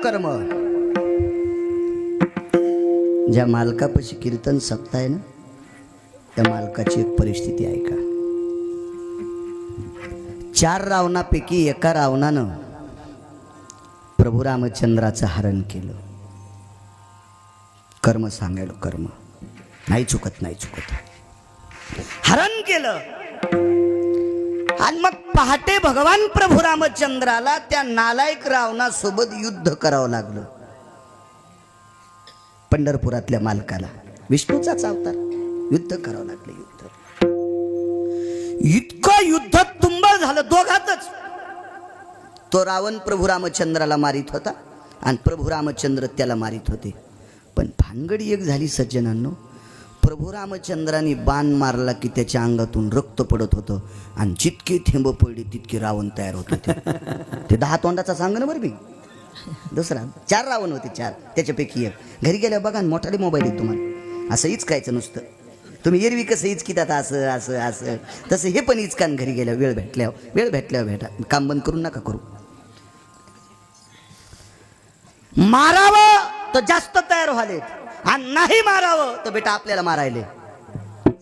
[SPEAKER 1] कर्म. ज्या मालकापाशी कीर्तन सप्ताह ना, त्या मालकाची एक परिस्थिती आहे का. 4 रावणापैकी एका रावणानं प्रभू रामचंद्राचं हरण केलं. कर्म सांगायला, कर्म नाही चुकत, नाही चुकत, हरण केलं. आणि मग पहाटे भगवान प्रभू रामचंद्राला त्या नालायक रावणासोबत युद्ध करावं लागलं. पंढरपुरातल्या मालकाला, विष्णूचाच अवतार, युद्ध करावं लागलं. इतकं युद्ध तुंबळ झालं दोघातच. तो रावण प्रभू रामचंद्राला मारित होता आणि प्रभू रामचंद्र त्याला मारित होते. पण भानगडी एक झाली सज्जनांनो, प्रभू रामचंद्राने बाण मारला की त्याच्या अंगातून रक्त पडत होतं आणि जितके थेंब पडले तितके रावण तयार होत होते. ते 10 तोंडाचा सांग ना बरं मी. दुसरा 4 रावण होते, 4 त्याच्यापैकी एक. घरी गेल्या बघा, मोठाले मोबाईल आहे तुम्हाला, असं इचकायचं नुसतं. तुम्ही एरवी कसं इचकीतात असं असं असं, तसं हे पण इचकान घरी गेल्या. वेळ भेटल्यावर भेटा, काम बंद करून नका करू. मारावं तर जास्त तयार व्हाले आणि नाही मारावं तर बेटा आपल्याला मारायले.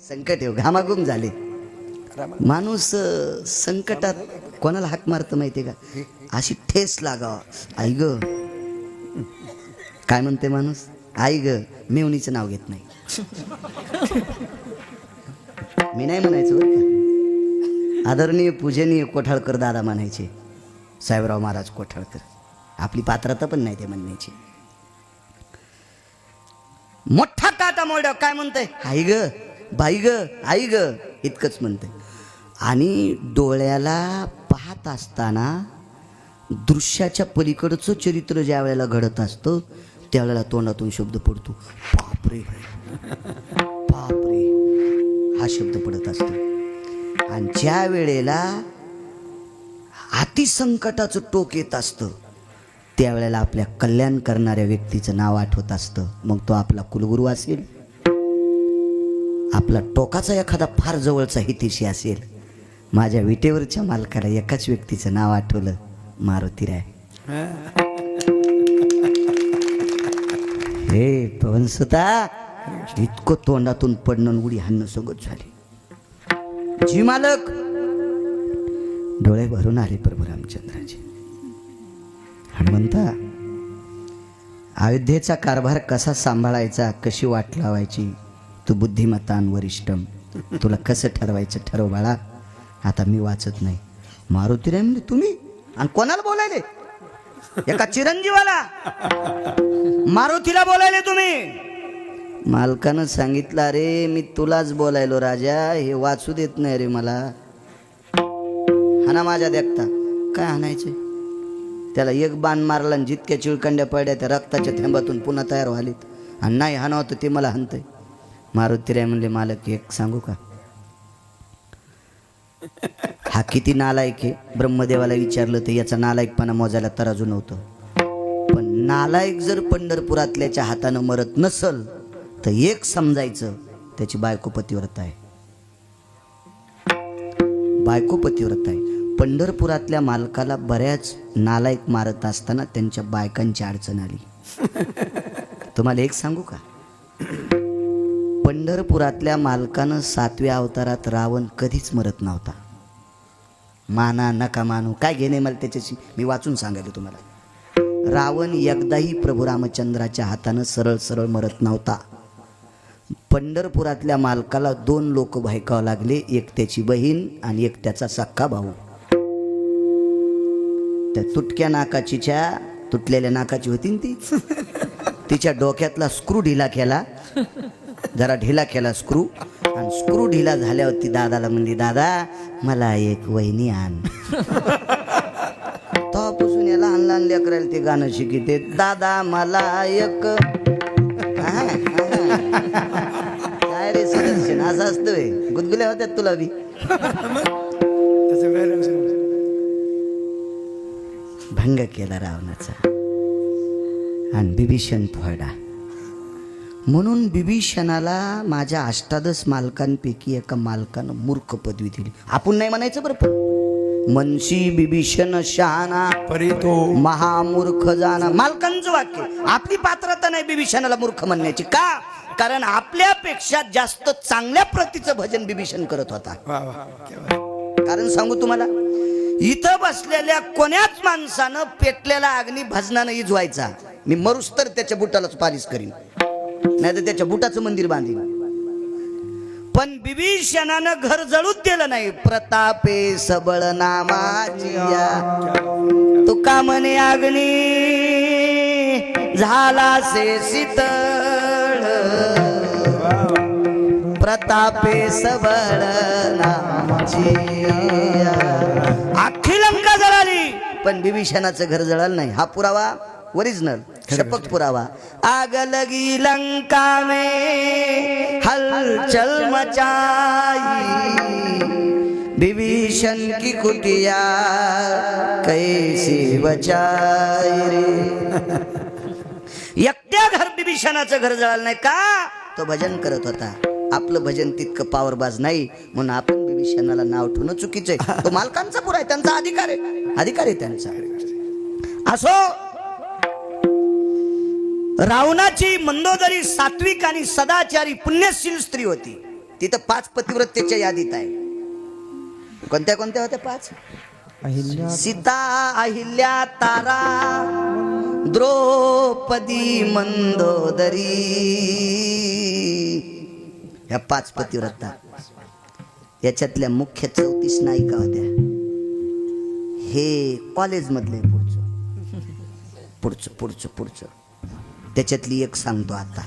[SPEAKER 1] संकट येऊ घामाघूम झाले. माणूस संकटात कोणाला हाक मारतं माहितीये का, अशी ठेस लागावा. आई ग, काय म्हणते माणूस, आई ग, मेवणीचं नाव घेत नाही. मी नाही म्हणायचो बरं का. आदरणीय पूजनीय कोठाळकर दादा म्हणायचे, साहेबराव महाराज कोठाळकर. आपली पात्रता पण नाही ते म्हणण्याची. मोठा काटा मोड काय म्हणतंय, आई ग, बाई ग, आई ग, इतकंच म्हणतंय. आणि डोळ्याला पाहत असताना दृश्याच्या पलीकडचं चरित्र ज्या वेळेला घडत असतं त्यावेळेला तोंडातून शब्द पडतो, बापरे बापरे, हा शब्द पडत असतो. आणि ज्या वेळेला अतिसंकटाचं टोक येत असतं त्यावेळेला आपल्या कल्याण करणाऱ्या व्यक्तीचं नाव आठवत असतं. मग तो आपला कुलगुरू असेल, आपला टोकाचा एखादा फार जवळचा हितेशी असेल. माझ्या विटेवरच्या मालकाला एकाच व्यक्तीचं नाव आठवलं, मारुतीराय. हे पवनसुता, इतकं तोंडातून पडणं उडी हाणणं सगळं झाली. जी मालक डोळे भरून आले प्रभू रामचंद्राचे. हनुमंता, अयोध्येचा कारभार कसा सांभाळायचा, कशी वाट लावायची, तू बुद्धिमत्तान वरिष्ठम, तुला कसं ठरवायचं ठरव बाळा. आता मी वाचत नाही. मारुतीराय म्हणजे तुम्ही, आणि कोणाला बोलायले, एका चिरंजीवाला मारुतीला बोलायले तुम्ही. मालकानं सांगितलं, अरे मी तुलाच बोलायलो राजा, हे वाचू देत नाही रे मला. हाना माझ्या देखता. काय हाणायचे, त्याला एक बाण मारला आणि जितक्या चिळकंड्या पडल्या त्या रक्ताच्या थेंबातून पुन्हा तयार व्हालीत. आणि नाही हाना होतं ते मला हाणतंय. मारुतीराय म्हणले, मालक एक सांगू का, हा किती नालायक आहे. ब्रह्मदेवाला विचारलं तर याचा नालायकपणा मोजायला तराजू नव्हतं. पण नालायक जर पंढरपुरातल्याच्या हातानं मरत नसल तर एक समजायचं, त्याची बायको पतिव्रता आहे. बायको पतिव्रता आहे. पंढरपुरातल्या मालकाला बऱ्याच नालायक मारत असताना त्यांच्या बायकांची अडचण आली. तुम्हाला एक सांगू का, पंढरपुरातल्या मालकानं 7व्या अवतारात रावण कधीच मरत नव्हता. माना नका मानू काय घेणे मला त्याच्याशी, मी वाचून सांगायला तुम्हाला. रावण एकदाही प्रभू रामचंद्राच्या हातानं सरळ सरळ मरत नव्हता. पंढरपुरातल्या मालकाला 2 लोक भायकावं लागले, एक त्याची बहीण आणि एक त्याचा सख्खा भाऊ. त्या तुटक्या नाकाचीच्या तुटलेल्या नाकाची होती ना ती, तिच्या डोक्यातला स्क्रू ढिला केला, जरा ढिला केला स्क्रू, आणि स्क्रू ढिला झाल्यावर ती दादाला म्हणली, दादा मला एक वहिनी आण. तेव्हापासून याला लहान लहान लेकरायला ते गाणं शिकिते, दादा मला एक. काय रे सुदर्शन, असं असतोय, गुदगुल्या होत्यात तुला बी. भंग केला रावणाचा आणि बिभीषण फोडा. म्हणून बिभीषणाला माझ्या 18 मालकांपैकी एका मालकानं मूर्ख पदवी दिली. आपण नाही म्हणायचं बरं, पण मनशी बिभीषण शहाणा
[SPEAKER 2] परी तो
[SPEAKER 1] महामूर्ख जाना. मालकांचं वाक्य. आपली पात्रता नाही बिभीषणाला मूर्ख म्हणण्याची. का? कारण आपल्यापेक्षा जास्त चांगल्या प्रतीचं भजन बिभीषण करत होता. कारण सांगू तुम्हाला, इथं बसलेल्या कोण्याच माणसानं पेटलेला अग्नी भजनानं इजवायचा, मी मरूस तर त्याच्या बुटालाच पालिश करीन, नाही तर त्याच्या बुटाचं मंदिर बांधीन. पण बिभीषणानं घर जळूच दिलं नाही. प्रतापे सबळ नामाचिया तुका म्हणे अग्नी झाला से शीतळ, प्रतापे सबळ नामाचिया. अख्खी लंका जळाली पण बिभीषणाचं घर जळालं नाही. हा पुरावा ओरिजिनल शपथ पुरावा. आग लगी लंका में हलचल मचाई, विभीषण की कुटिया कैसी बचाई रे. एकट्या घर विभीषणाचं घर जळालं नाही. का? तो भजन करत होता. आपलं भजन तितकं पावरबाज नाही, म्हणून आपण विभीषणाला नाव ठेवणं चुकीचं आहे. तो मालकांचा पुरा आहे, त्यांचा अधिकार आहे, अधिकार आहे त्यांचा. असो, रावणाची मंदोदरी सात्विक आणि सदाचारी पुण्यशील स्त्री होती. तिथं 5 पतिव्रतेच्या यादीत आहे. कोणत्या कोणत्या होत्या 5? सीता, अहिल्या, तारा, द्रौपदी, मंदोदरी. ह्या 5 पतिव्रता. याच्यातल्या मुख्य 34 नायिका होत्या. हे कॉलेज मधले पुढचं त्याच्यातली एक सांगतो आता.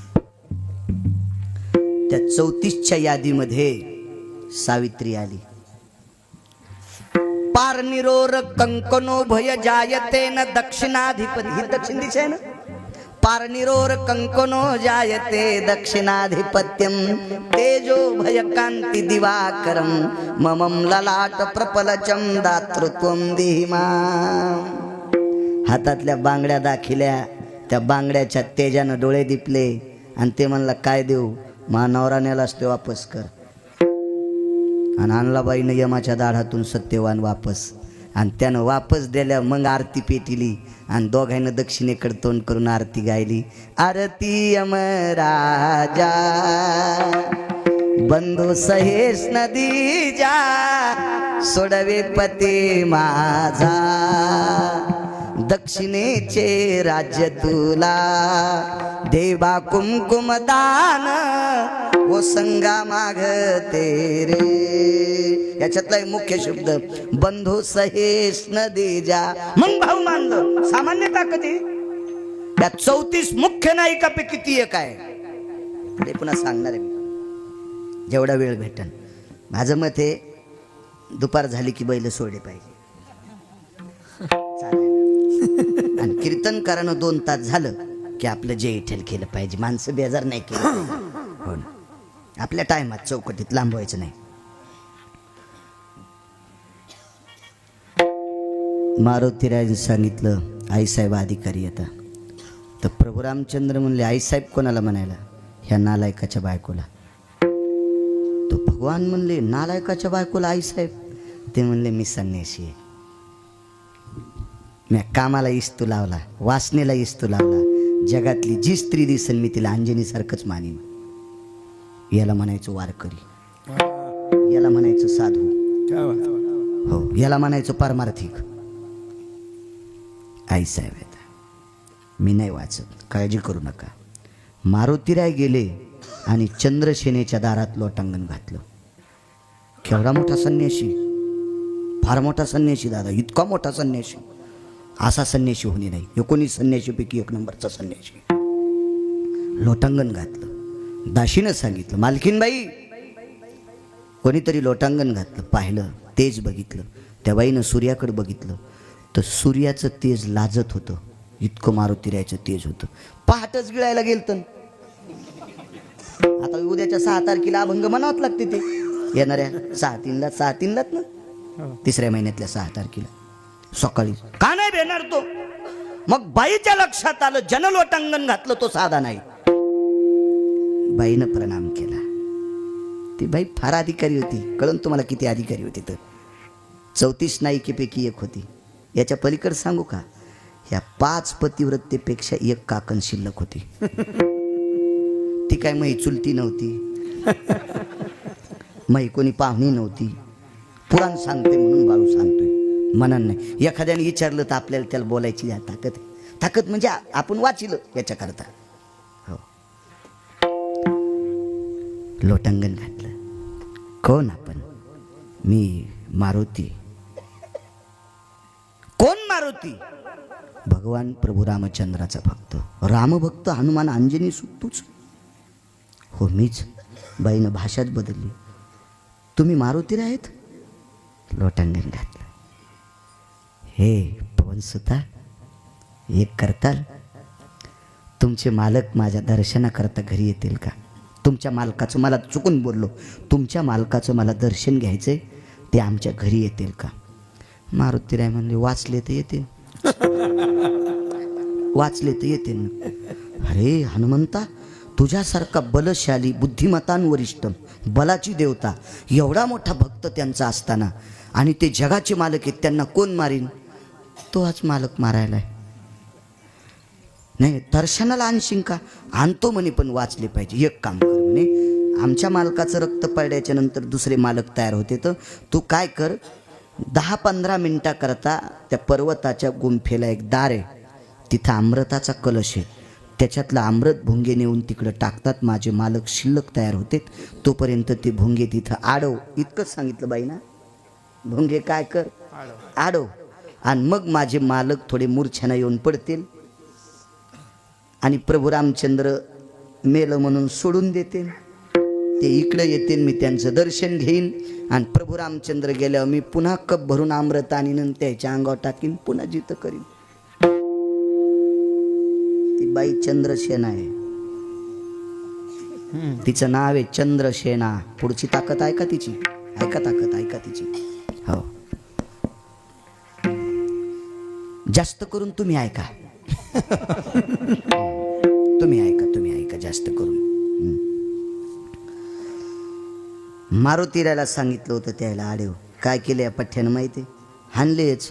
[SPEAKER 1] त्या 34च्या यादीमध्ये सावित्री आली. पारनिरोर कंकनो भय जायते न दक्षिणाधिपती. ही दक्षिण दिशा आहे ना. पारनिरोर कंकनो जायते दक्षिणाधिपत्यम, तेजो भय कांती दिवाकरम, ममम ललाट प्रपलचम दातृत्वम धीमा. हातातल्या बांगड्या दाखिल्या, त्या बांगड्याच्या तेजानं डोळे दिपले आणि ते म्हणला, काय देऊ? नवरा नेलास ते वापस कर. आणि आणलाबाईनं यमाच्या दाढातून सत्यवान वापस, आणि त्यानं वापस दिल्या. मग आरती पेटिली आणि दोघांना दक्षिणेकडे तोंड करून आरती गायली. आरती यमराजा बंधू सहेश नदी जा, सोडवे पती माझा, दक्षिणेचे राज्य तुला, देवा कुमकुम दान ओ संगा मागते रे. याच्यातला मुख्य शब्द बंधू सहेश न दे जा. मग भाऊ मानलं. सामान्य ताकद आहे. त्या 34 मुख्य नायिकापैकी ती एक आहे. पुढे पुन्हा सांगणार आहे मी जेवढा वेळ भेटन. माझं मत हे, दुपार झाली की बैल सोडले पाहिजे. आणि कीर्तनकारानं 2 तास झालं की आपलं जे इठेल केलं पाहिजे. माणसं बेजार नाही केलं. हो ना. आपल्या टायमात चौकटीत लांबवायचं नाही. मारुतीराजांनी सांगितलं, आईसाहेब अधिकारी येतात. तर प्रभू रामचंद्र म्हणले, आईसाहेब कोणाला म्हणायला? ह्या नालायकाच्या बायकोला. तो भगवान म्हणले, नालायकाच्या बायकोला आईसाहेब? ते म्हणले, मी संन्यासी आहे. मी कामाला इस्तू लावला, वासनेला इस्तू लावला, जगातली जी स्त्री दिसेल मी तिला अंजनीसारखंच मानीन. याला म्हणायचं वारकरी, याला म्हणायचं साधू, हो याला म्हणायचं पारमार्थिक. आई साहेब आहेत, मी नाही वाचत, काळजी करू नका. मारुतीराय गेले आणि चंद्रसेनेच्या दारात लोटांगण घातलं. केवढा मोठा संन्यासी, फार मोठा संन्यासी दादा, इतका मोठा संन्यासी. असा संन्यासी होणे नाही, 19 संन्याशीपैकी 1 नंबरचा संन्यासी. लोटांगण घातलं. दाशीनं सांगितलं, मालकीनबाई. कोणीतरी लोटांगण घातलं, पाहिलं, तेज बघितलं. त्या बाईनं सूर्याकडे बघितलं तर सूर्याचं तेज लाजत होतं, इतकं मारुतीरायचं तेज होतं. पहाटच गिळायला गेलतं. आता उद्याच्या 6 तारखेला अभंग म्हणावंच लागते, ते येणाऱ्या 6/3लाच ना, 3ऱ्या महिन्यातल्या 6 तारखेला सकाळी. का नाही भेटणार तो? मग बाईच्या लक्षात आलं, जनलोटांगण घातलं तो साधा नाही. बाईनं प्रणाम केला. ती बाई फार अधिकारी होती, कळून तुम्हाला किती अधिकारी होती तर. 34 नायिकेपैकी 1 होती. याच्या पलीकडे सांगू का, या 5 पतिव्रतेपेक्षा 1 काकण शिल्लक होती. ती काय मही चुलती नव्हती, मही कोणी पाहुणी नव्हती. पुराण सांगते म्हणून बाळू सांगतोय, म्हणून नाही. एखाद्याने विचारलं तर आपल्याला त्याला बोलायची ताकद. ताकद म्हणजे आपण वाचिलं याच्याकरता. हो, लोटांगण घातलं. कोण आपण? मी मारुती. कोण मारुती? भगवान प्रभू रामचंद्राचा भक्त, रामभक्त, हनुमान, अंजनी तूच? हो मीच. बाईनं भाषाच बदलली. तुम्ही मारुती आहेत? लोटांगण घातलं. हे पवनसुता, एक करताल? तुमचे मालक माझ्या दर्शनाकरता घरी येतील का? तुमच्या मालकाचं, मला चुकून बोललो, तुमच्या मालकाचं मला दर्शन घ्यायचंय, ते आमच्या घरी येतील का? मारुतीराय म्हणले, वाचले तर येते, वाचले तर येते ना. अरे हनुमंता, तुझ्यासारखा बलशाली, बुद्धिमतान वरिष्ठ, बलाची देवता, एवढा मोठा भक्त त्यांचा असताना, आणि ते जगाचे मालक आहेत, त्यांना कोण मारीन? तो आज मालक मारायला आहे. नाही, दर्शनाला आणशील का? आणतो म्हणे, पण वाचले पाहिजे. एक काम कर म्हणे, आमच्या मालकाचं रक्त पडल्याच्या नंतर दुसरे मालक तयार होते, तर तू काय कर, 10-15 मिनिटाकरता त्या पर्वताच्या गुंफेला एक दार आहे, तिथं अमृताचा कलश आहे, त्याच्यातलं अमृत भुंगे नेऊन तिकडं टाकतात. माझे मालक शिल्लक तयार होते, तोपर्यंत ते भुंगे तिथं आडव. इतकंच सांगितलं बाई ना. भुंगे काय कर, आडव. आणि मग माझे मालक थोडे मूर्छेनं येऊन पडतील, आणि प्रभू रामचंद्र मेलं म्हणून सोडून देते. ते इकडे येतील, मी त्यांचं दर्शन घेईन, आणि प्रभू रामचंद्र गेल्यावर मी पुन्हा कप भरून अमृत आणीन, त्याच्या अंगावर टाकीन, पुन्हा जिथं करीन. ती बाई चंद्रसेना आहे, तिचं नाव आहे चंद्रसेना. पुढची ताकद ऐका तिची, ऐका ताकद, ऐका तिची. हो, जास्त करून तुम्ही ऐका. तुम्ही ऐका जास्त करून. मारुतीरायला सांगितलं होतं त्याला आडेव. काय केलं या पठ्ठ्यानं माहिती? हाणलेच.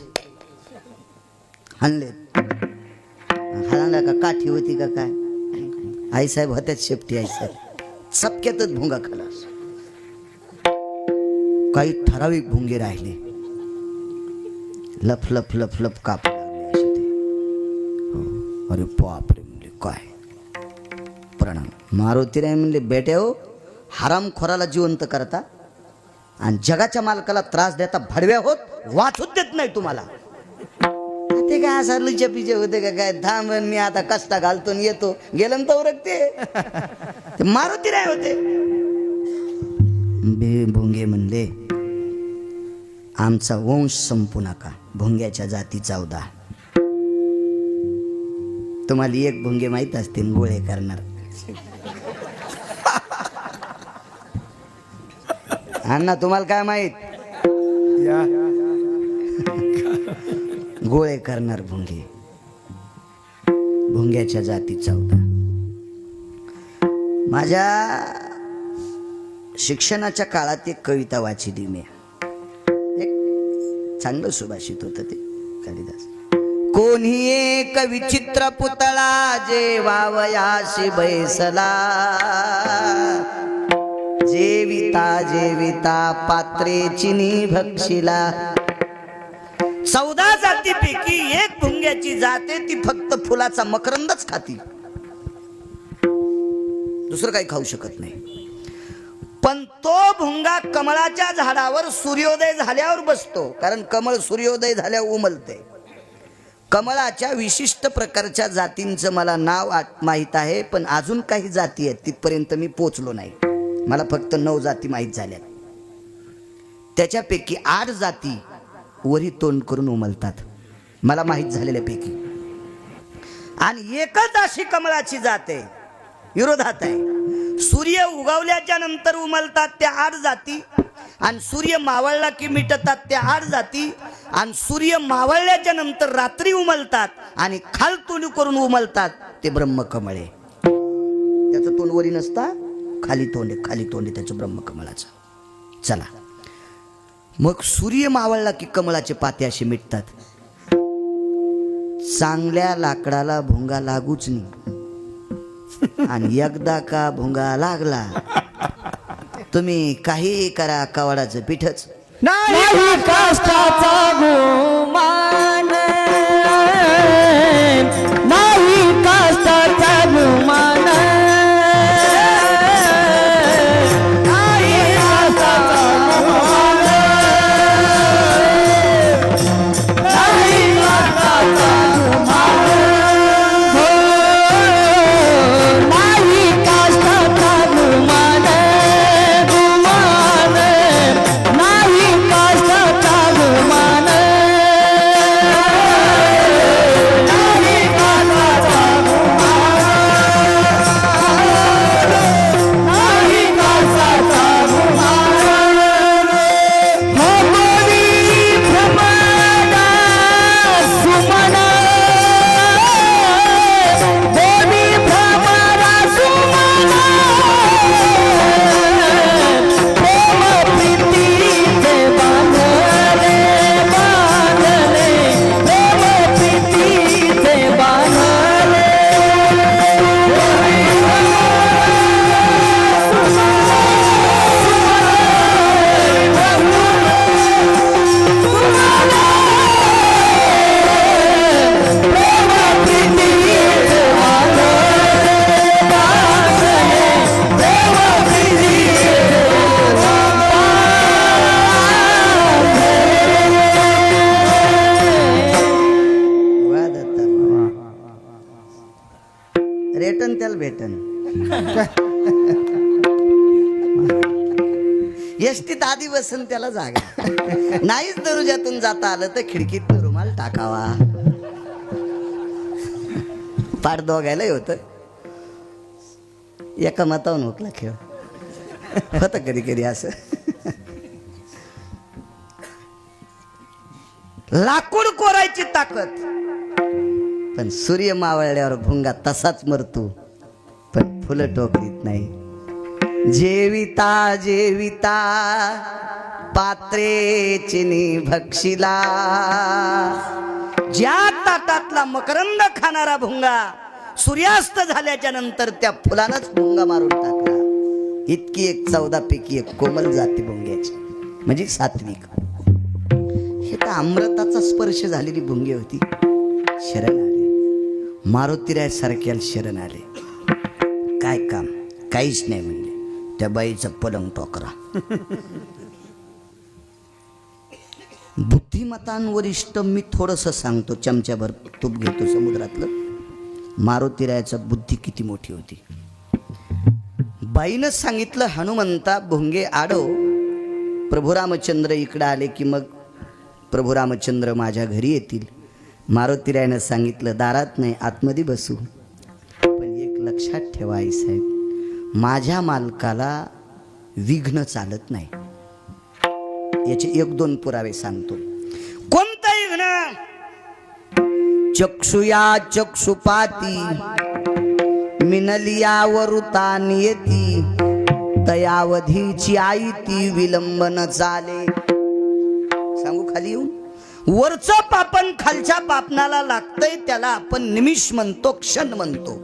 [SPEAKER 1] हाणला का काठी होती का काय? आईसाहेब होत्याच शेपटी. आईसाहेब चपक्यातच भुंगा खालास. काही ठराविक भुंगे राहिले, लफ लफ लफ लफ कापू लागले असे ते. हो, अरे बापरे म्हणले, काय प्रणाम. मारुतीराय म्हणले, बेटे हो, हरामखोराला जिवंत करता आणि जगाच्या मालकाला त्रास देता, भडव्या होत, वाचूच देत नाही तुम्हाला. ते काय असं लुचे पिचे होते का काय? थांबन, मी आता कष्टा घालतो आणि येतो. गेलं तर उरकते. मारुतीराय होते. भुंगे म्हणले, आमचा वंश संपू नका, भुंग्याच्या जाती 14. तुम्हाला एक भुंगे माहीत असतील, गोळे करणार. अण्णा तुम्हाला काय माहित? गोळे करणार भुंगे, भुंग्याच्या जाती 14. माझ्या शिक्षणाच्या काळात एक कविता वाचली मी. एक चांगलं सुभाषित होतं ते कालिदास. कोणी एक विचित्र पुतळा जेवावयाशी बैसला जेविता पात्रे चिनी भक्षिला 14 जातीपैकी एक भुंग्याची जाते ती फक्त फुलाचा मकरंदच खाती दुसरं काही खाऊ शकत नाही पण तो भुंगा कमळाच्या झाडावर सूर्योदय झाल्यावर बसतो कारण कमळ सूर्योदय झाल्यावर उमलते कमळाच्या विशिष्ट प्रकारच्या जातींचं मला नाव माहीत आहे पण अजून काही जाती आहेत तिथपर्यंत मी पोचलो नाही मला फक्त 9 जाती माहीत झाल्या त्याच्यापैकी 8 जाती वरी तोंड करून उमलतात मला माहीत झालेल्यापैकी आणि एकच अशी कमळाची जात आहे विरोधात आहे सूर्य उगवल्याच्या नंतर उमलतात त्या 8 जाती आणि सूर्य मावळला की मिटतात त्या 8 जाती आणि सूर्य मावळल्याच्या नंतर रात्री उमलतात आणि खालतोंड करून उमलतात ते ब्रह्मकमळ आहे त्याचं तोंड वरी नसता खाली तोंड आहे त्याचं ब्रह्मकमळाचं चला मग सूर्य मावळला की कमळाचे पाते असे मिटतात चांगल्या लाकडाला भुंगा लागूच नाही आणि एकदा का भुंगा लागला तुम्ही काही करा कवाडाचं पिठच
[SPEAKER 2] नाही कष्टाचा गुमान नाही कष्टाचा गुमान
[SPEAKER 1] एसटीत आधी बसून त्याला जागा नाहीच दरुजातून जाता आलं तर खिडकीत रुमाल टाकावा पाठ दोघायला होत एका मतावर हुकला खेळ होत कधी कधी असं लाकूड कोरायची ताकद पण सूर्य मावळल्यावर भुंगा तसाच मरतो पण फुलं टोकरीत नाही जेविता पात्रे चिनी भक्षिला ज्या ताटातला मकरंद खाणारा भुंगा सूर्यास्त झाल्याच्या नंतर त्या फुलानच भुंगा मारून टाकला इतकी एक 14 पैकी एक कोमल जाती भुंग्याची म्हणजे सात्विक हे तर अमृताचा स्पर्श झालेली भुंगी होती शरण आले मारुतीराय सारख्याला शरण आले काय काम काहीच नाही म्हणले त्या बाईचं पलंग टोकरा बुद्धिमतांवरिष्ठ मी थोडंसं सांगतो चमच्याभर तूप घेतो समुद्रातलं मारुतीरायाचा बुद्धी किती मोठी होती बाईनं सांगितलं हनुमंता भुंगे आडो प्रभू रामचंद्र इकडं आले की मग प्रभू रामचंद्र माझ्या घरी येतील मारुतीरायानं सांगितलं दारात नाही आतमध्ये बसू पण एक लक्षात ठेवा आई साहेब माझ्या मालकाला विघ्न चालत नाही याचे 1-2 पुरावे सांगतो कोणता विघ्न चक्षुया चक्षुपाती मिनलिया वरुता नियती तयावधीची आई ती विलंबन चाले सांगू खाली येऊन वरचं पापण खालच्या पापणाला लागतंय, त्याला आपण निमिष म्हणतो, क्षण म्हणतो.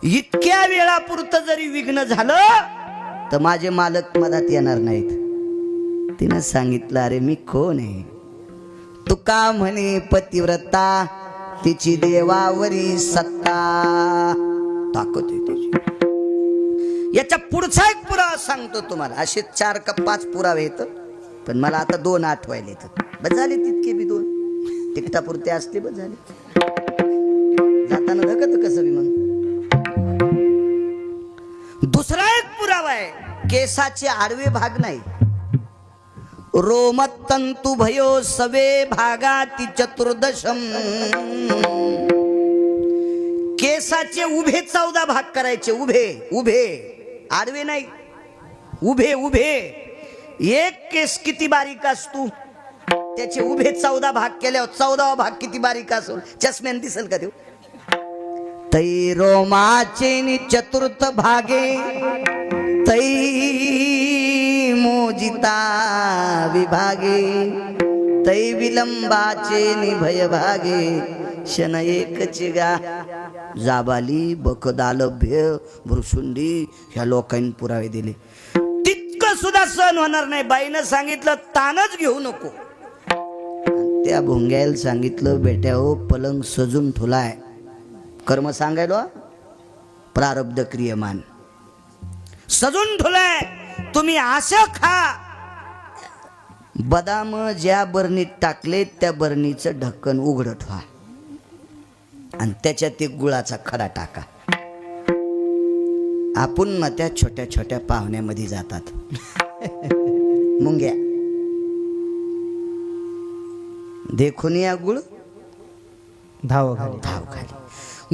[SPEAKER 1] इतक्या वेळापुरतं जरी विघ्न झालं तर माझे मालक मधात येणार नाहीत. तिनं सांगितलं, अरे मी कोण आहे? तुका म्हणे पतिव्रता, तिची देवावरी सत्ता. ताकद आहे त्याची. याच्या पुढचा एक पुरावा सांगतो तुम्हाला. असे 4 का 5 पुरावे येत, पण मला आता 2 आठवायला येतात. बस झाले तितके बी 2 तिकटापुरते असते, बस झाले. जाताना धकत कसं बी मग. दुसरा एक पुरावा आहे, केसाचे आडवे भाग नाही. रोमतंतु भयो सवे भागाती चतुर्दशम. केसाचे उभे 14 भाग करायचे. उभे उभे, आडवे नाही, उभे उभे. एक केस किती बारीक असतो, त्याचे उभे 14 भाग केल्यावर 14वा भाग किती बारीक असो, चष्म्यान दिसेल का ते. तै रोमाचे चतुर्थ भागे तै मोजिता विभागे तै विलंबाचे निभय भागे शन एकची गा. जाबाली बकदालभ्य भ्रुशुंडी ह्या लोकांनी पुरावे दिले. तितकं सुद्धा सहन होणार नाही. बाईनं सांगितलं तानच घेऊ नको. त्या भोंग्याला सांगितलं, बेट्या हो पलंग सजून ठुलाय. कर्म सांगायलो, प्रारब्ध क्रियमान सजून ठुलाय. तुम्ही असं खा. बदाम ज्या बरणीत टाकले त्या बरणीचं ढक्कन उघडं ठेवा आणि त्याच्यात एक गुळाचा खडा टाका. आपण ना त्या छोट्या छोट्या पाहुण्यामध्ये जातात. मुंग्या देखून या गुळ
[SPEAKER 2] धाव खाली.
[SPEAKER 1] धाव खाली.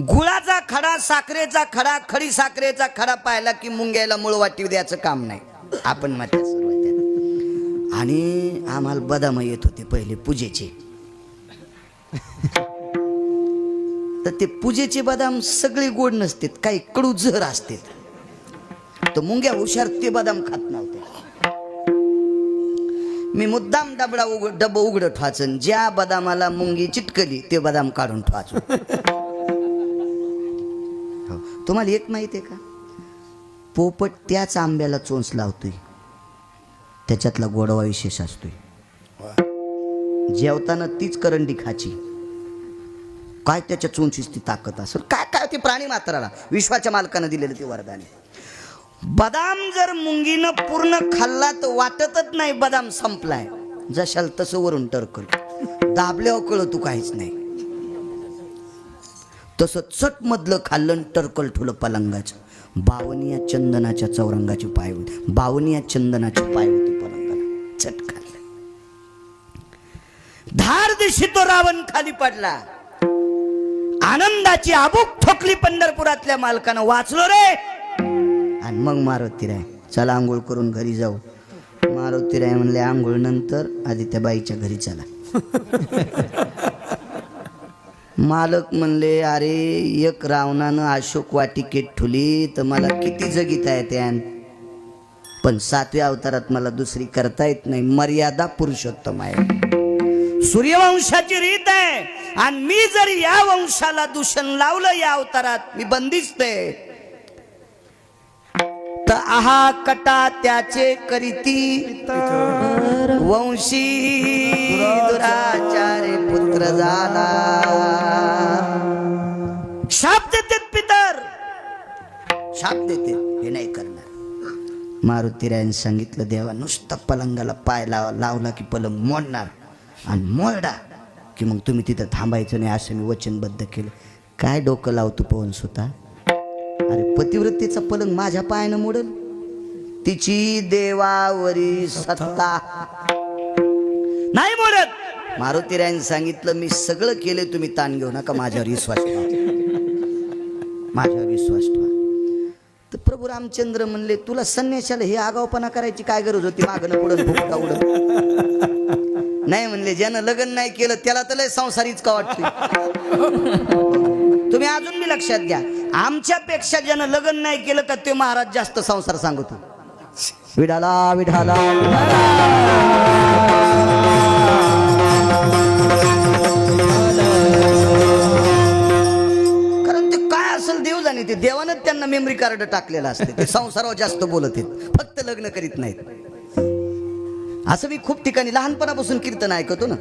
[SPEAKER 1] गुळाचा खडा, साखरेचा खडा, खडी साखरेचा खडा पाहिला की मुंग्याला मूळ वाटी द्यायचं काम नाही. आपण मग त्या सुरुवात. आणि आम्हाला बदाम येत होते पहिले पूजेचे. तर ते पूजेचे बदाम सगळे गोड नसतात, काही कडू जहर असतात. तर मुंग्या हुशार ते बदाम खात नव्हते. मी मुद्दाम डबं उघडं ठेवायचं. ज्या बदामाला मुंगी चिटकली ते बदाम काढून ठेवायचं. तुम्हाला एक माहिती आहे का, पोपट त्याच आंब्याला चोंच लावतोय, त्याच्यातला गोडवा विशेष असतोय. जेवताना तीच करंडी खाची. काय त्याच्या चोंचीस ती ताकद असेल, काय काय ते प्राणी मात्राला विश्वाच्या मालकानं दिलेलं ते वरदान. बदाम जर मुंगीनं पूर्ण खाल्ला तर वाटतच नाही बदाम संपलाय. जशाल तसं वरून टरकल, दाबल्यावर कळत तू काहीच नाही. तसं चट मधलं खाल्लं, टरकल ठुलं पलंगाचं. 52 चंदनाच्या चौरंगाची पाय होती. 52 चंदनाची पाय होती पलंगाला. चट खाल्लं. धार दिशी तो रावण खाली पडला. आनंदाची आबूक ठोकली पंढरपुरातल्या मालकानं. वाचलो रे. आणि मग मारुतीराय, चला आंघोळ करून घरी जाऊ. मारुतीराय म्हणले, आंघोळ नंतर, आधी त्या बाईच्या घरी चला. मालक म्हणले, अरे एक रावणानं अशोक वाटिकेत ठुली तर मला किती जगिता येत्यान, पण 7व्या अवतारात मला दुसरी करता येत नाही. मर्यादा पुरुषोत्तम आहे. सूर्यवंशाची रीत आहे. आणि मी जर या वंशाला दूषण लावलं या अवतारात, मी बंदिस्त आहे. तर आहा कटा त्याचे करीती वंशी दुराचारे पुत्र झाला. शाप देतात पितर, शाप देते, हे नाही करणार. मारुतीरायाने सांगितलं, देवा नुसता पलंगाला पाय लावला की पलंग मोडणार, आणि मोडा की मग तुम्ही तिथं थांबायचं नाही, असं मी वचनबद्ध केलं. काय डोकं लावतो पवन सुता. अरे पतिव्रतेचा पलंग माझ्या पायानं मोडल, तिची देवावरी सत्ता नाही मोडत. मारुतीरायाने सांगितलं, मी सगळं केले, तुम्ही ताण घेऊ नका, माझ्यावर विश्वास ठेवा, माझ्यावर विश्वास ठेवा. तर प्रभू रामचंद्र म्हणले, तुला संन्याशाला हे आगावपणा करायची काय गरज होती, मागणं पुढं फुकटा उडत. नाही म्हणले, ज्यानं लग्न नाही केलं त्याला तर लय संसारीच का वाटते. तुम्ही अजून मी लक्षात घ्या, आमच्यापेक्षा ज्यानं लग्न नाही केलं का ते महाराज जास्त संसार सांगतो. विठाला विठाला. कार्ड टाकलेलं असते ते संसारावर जास्त बोलत आहेत, फक्त लग्न करीत नाहीत. असं मी खूप ठिकाणी लहानपणापासून कीर्तन ऐकतो ना.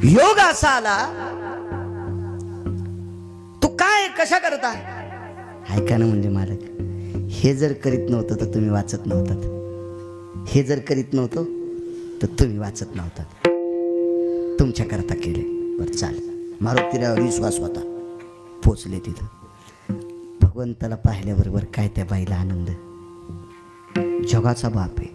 [SPEAKER 1] योग असा आला, तू काय कशा करता ऐका ना म्हणजे मालक, हे जर करीत नव्हतं तर तुम्ही वाचत नव्हतात, हे जर करीत नव्हतं तर तुम्ही वाचत नव्हतात, तुमच्या करता केले. बरं चाल, मारुतीरावर विश्वास होता, पोचले तिथं. भगवंताला पाहिल्याबरोबर काय त्या बाईला आनंद, जगाचा बाप आहे.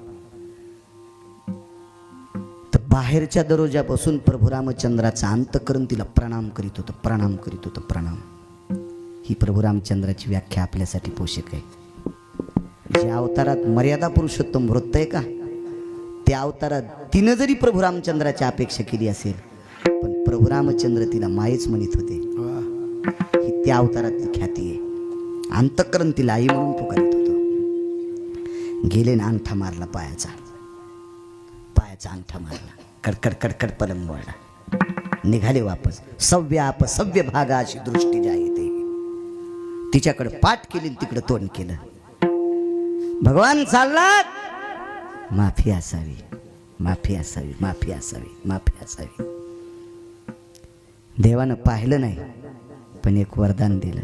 [SPEAKER 1] तर बाहेरच्या दरवाजापासून प्रभू रामचंद्राचा अंतःकरण तिला प्रणाम करीत होतं, प्रणाम करीत होतं, प्रणाम. ही प्रभू रामचंद्राची व्याख्या आपल्यासाठी पोषक आहे. ज्या अवतारात मर्यादा पुरुषोत्तम वृत्त आहे का, त्या अवतारात तिनं जरी प्रभू रामचंद्राची अपेक्षा केली असेल, पण प्रभू रामचंद्र तिला मायेच म्हणत होते. ही त्या अवतारातली ख्याती आहे. अंतःकरण तिला आई म्हणून पुकारित होतं. गेले ना, अंगठा मारला पायाचा, पायाचा अंगठा मारला, कडकड कडकड पलंग वळला, निघाले वापस. सव्य भागा अशी दृष्टी जी आहे ते तिच्याकडे पाठ केली, तिकडे तोंड केलं. भगवान चाललात, माफी असावी, माफी असावी, माफी असावी, माफी असावी. देवानं पाहिलं नाही, पण एक वरदान दिलं.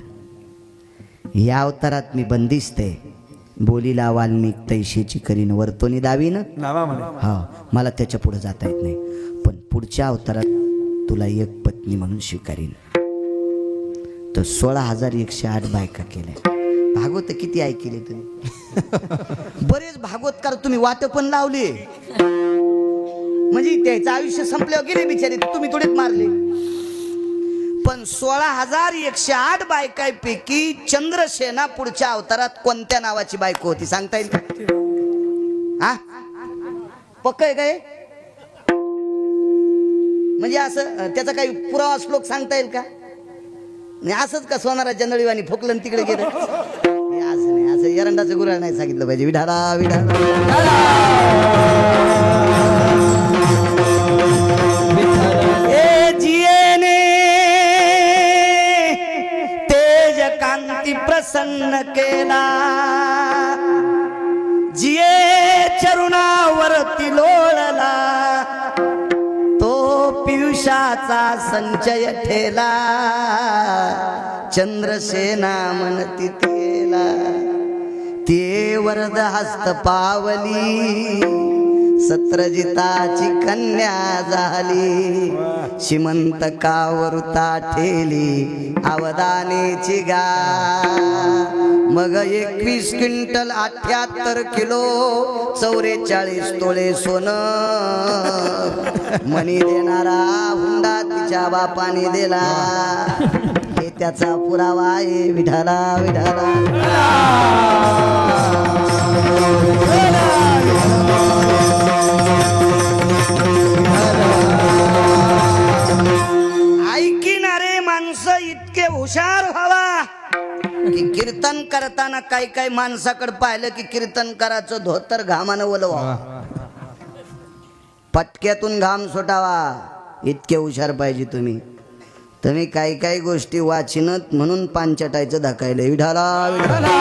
[SPEAKER 1] या अवतारात मी बंदिस्ते, बोलीला वाल्मिक तैशीची करीन, वर्तोनी दावीन, हा मला त्याच्या पुढे जाता येत नाही, पण पुढच्या अवतारात तुला एक पत्नी म्हणून स्वीकारीन. तर 16,108 बायका केल्या. भागवत किती ऐकले तुम्ही? बरेच भागवतकार तुम्ही वाट पण लावले, म्हणजे त्याचं आयुष्य संपल्यावर गेले बिचारे, तुम्ही थोडेच मारले. पण 16,108 बायकांपैकी चंद्रसेना पुढच्या अवतारात कोणत्या नावाची बायको होती सांगता येईल का? हा पक्क आहे काय? म्हणजे असं त्याचा काही पुरावा श्लोक सांगता येईल का? नाही असंच का सोनाराच्या नळीवाणी फुकलं तिकडे गेलं? असं नाही, असं एरंडाचं गुराळ नाही सांगितलं पाहिजे. विढाला विढाला प्रसन्न केला, जिये चरुणावरती लोळला, तो पियुषाचा संचय ठेला, चंद्रसेना म्हणती तेला. ते वरद हस्त पावली, सत्रजिताची कन्या झाली, श्रीमंत कावरुता ठेली, अवदानेची गा. मग 21 क्विंटल 78 किलो 44 तोळे सोनं, मनी देणारा हुंडा तिच्या बापाने दिला. हे त्याचा पुरावा आहे. विठाला विठाला ऐकणारे माणसं इतके हुशार व्हावा की कीर्तन करताना काही काही माणसाकडे पाहिलं की कीर्तनकाराचं धोतर घामानं ओलवा, पटक्यातून घाम सुटावा, इतके हुशार पाहिजे तुम्ही. तुम्ही काही काही गोष्टी वाचिनत म्हणून पांचटायचं धकायलं. विठाला विठाला